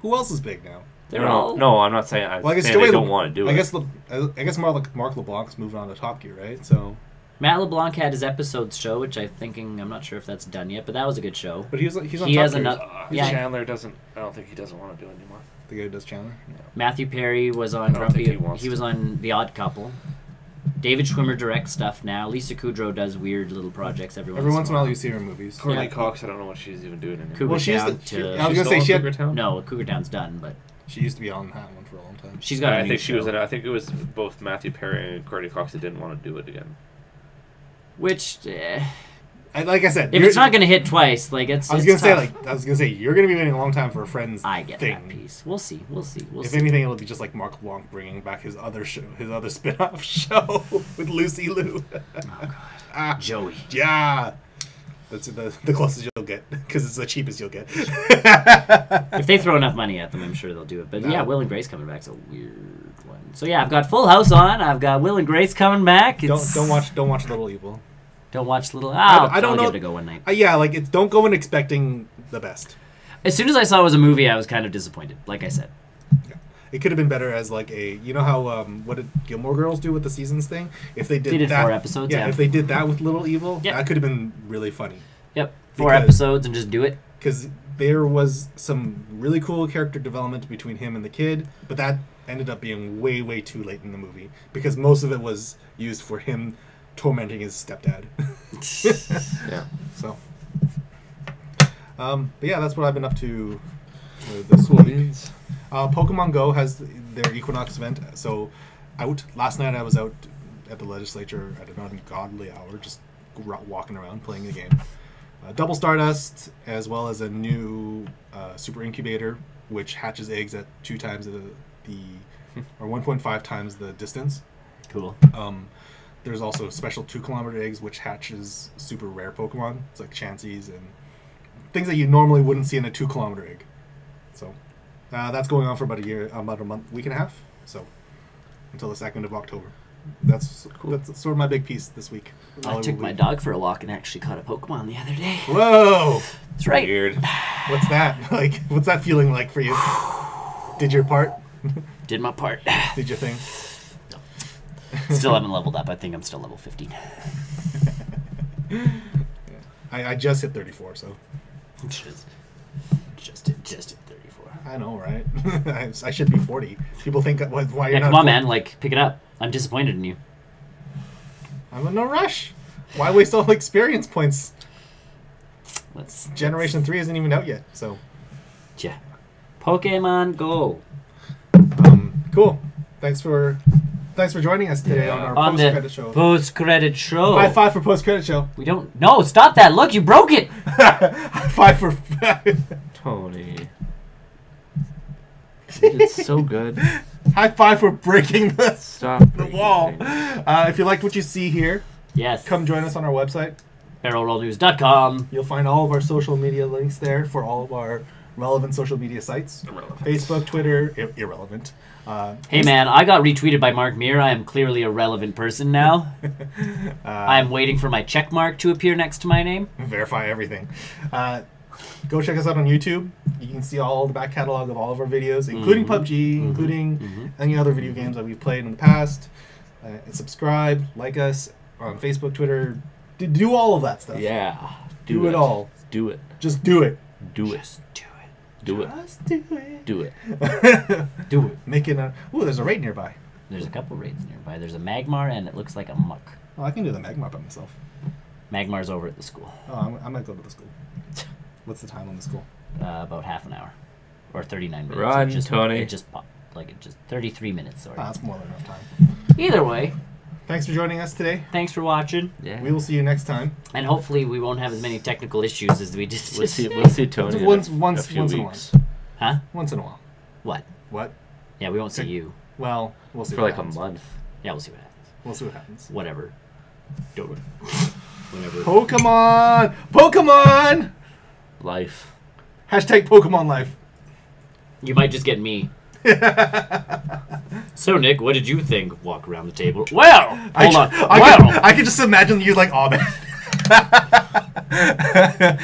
Who else is big now? They're all. No, I'm not saying. I'm Well, I guess saying Joey they don't want to do it. I guess Mark LeBlanc's moving on to Top Gear, right? So, Matt LeBlanc had his episodes show, which I'm not sure if that's done yet, but that was a good show. but he's on He Top has Gear. another. Yeah. Chandler doesn't. I don't think he doesn't want to do it anymore. The guy who does Chandler. Matthew Perry was on I don't think Grumpy. he wants He was to. on The Odd Couple. David Schwimmer directs stuff now. Lisa Kudrow does weird little projects every Every once in a while, you see her in movies. Courtney Yeah. Cox. I don't know what she's even doing anymore. Cougar Well, she's Town the. to- I was She's gonna say still she on had. Cougar Town? No, Cougar Town's done, but She used to be on that one for a long time. she's got a I new think she was show, in. I think it was both Matthew Perry and Courtney Cox that didn't want to do it again. which, Like I said, if it's not going to hit twice, like it's. I was it's gonna tough. say you're gonna be waiting a long time for a Friends I get thing. that piece. We'll see. We'll see. We'll If see. anything, it'll be just like Mark LeBlanc bringing back his other show, his other spin-off show with Lucy Liu. Oh, God. Ah, Joey. yeah. That's the closest you'll get because it's the cheapest you'll get. If they throw enough money at them, I'm sure they'll do it. But yeah, Will and Grace coming back's a weird one. So yeah, I've got Full House on. I've got Will and Grace coming back. Don't watch Little Evil. Don't watch Little. I don't know. Give it a go one night. Yeah, like it's don't go in expecting the best. As soon as I saw it was a movie, I was kind of disappointed. Like I said. Yeah. It could have been better as like you know how what did Gilmore Girls do with the seasons thing? If they did that, 4 episodes. Yeah, if they did that with Little Evil, yep. that could have been really funny. Yep, 4 episodes and just do it. Because there was some really cool character development between him and the kid, but that ended up being way too late in the movie because most of it was used for him tormenting his stepdad. Yeah. So, but yeah, that's what I've been up to this week. Pokemon Go has their Equinox event, so last night I was out at the legislature at an ungodly hour, just walking around playing the game. Double Stardust, as well as a new super incubator, which hatches eggs at 2 times or 1.5 times the distance. Cool. There's also special 2-kilometer eggs, which hatches super rare Pokemon. It's like Chanseys and things that you normally wouldn't see in a 2-kilometer egg. So that's going on for about a week and a half. So until the 2nd of October. That's cool. That's sort of my big piece this week. I took my dog for a walk and actually caught a Pokemon the other day. Whoa! That's right. Weird. What's that? Like, what's that feeling like for you? Did your part? Did my part. Did your thing? No. Still haven't leveled up. I think I'm still level 15. Yeah. I just hit 34, so. Just hit 34. I know, right? I should be 40. People think why you're not. Come on, man! Like, pick it up. I'm disappointed in you. I'm in no rush. Why waste all the experience points? Generation 3 isn't even out yet, so. Yeah. Pokemon Go. Cool. Thanks for joining us today on our post-credit show. Post-credit show. High five for post-credit show. We don't. No, stop that! Look, you broke it. High five for Tony. It's so good. High five for breaking the wall. Things. If you liked what you see here, yes, come join us on our website. BarrelRollNews.com. You'll find all of our social media links there for all of our relevant social media sites. Irrelevant. Facebook, Twitter, irrelevant. Hey man, I got retweeted by Mark Muir. I am clearly a relevant person now. I am waiting for my check mark to appear next to my name. Verify everything. Go check us out on YouTube. You can see all the back catalog of all of our videos, including PUBG, including any other video games that we've played in the past. And subscribe, like us on Facebook, Twitter. Do all of that stuff. Yeah. Do it all. Do it. Just do it. Do it. Just do it. Do it. Just do it. Do it. Do it. Making a. Ooh, there's a raid nearby. There's a couple raids nearby. There's a Magmar and it looks like a Muck. Oh, I can do the Magmar by myself. Magmar's over at the school. Oh, I'm gonna go to the school. What's the time on the school? About half an hour. Or 39 minutes. Run, Tony. It just popped. Like, it just 33 minutes, sorry. That's more than enough time. Either way, Thanks for joining us today. thanks for watching. Yeah. We will see you next time. And hopefully we won't have as many technical issues as we just We'll see Tony Once in in a few a weeks. Huh? Once in a while. What? What? Yeah, we won't see you. Well, we'll see. For what like happens. a month. Yeah, we'll see what happens. We'll see what happens. Whatever. Do it. Whatever. Pokemon! Pokemon! Life. Hashtag Pokemon life. You might just get me. So, Nick, what did you think? Walk around the table. Well, hold on. I could just imagine you like, oh man.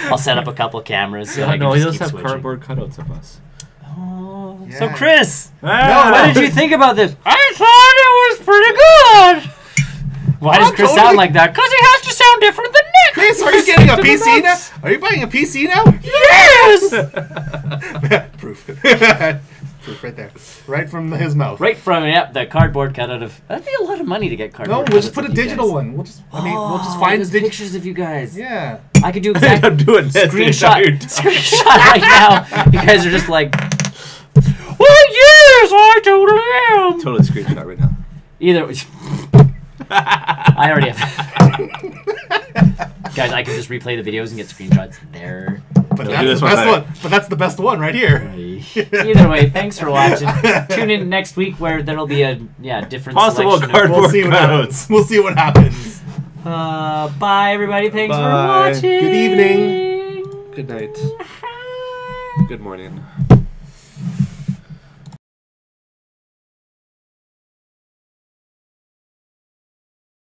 I'll set up a couple cameras. So I can no, he just does keep have switching. cardboard cutouts of us. Oh, Yeah. So, Chris, No, what did you think about this? I thought it was pretty good. Why does Chris sound like that? Because he has to sound different than Nick. Chris, are you getting a PC now? Are you buying a PC now? Yes. Proof. Proof right there. Right from his mouth. Right from the cardboard cutout of. That'd be a lot of money to get No, cardboard. we'll just put a cutouts of you digital guys. one. We'll just find those pictures of you guys. Yeah. I could do exactly. I'm doing this the screenshot entire time. screenshot right now. You guys are just like, well, yes, I totally am. Totally screenshot right now. Either I already have. Guys, I can just replay the videos and get screenshots there. But We'll that's do the this best one one. But that's the best one right here. Either way, thanks for watching. Tune in next week where there'll be a different Possible selection of- cardboard We'll see what cutouts. happens. We'll see what happens. Bye, everybody. Thanks for Bye. watching. Good evening. Good night. Good morning.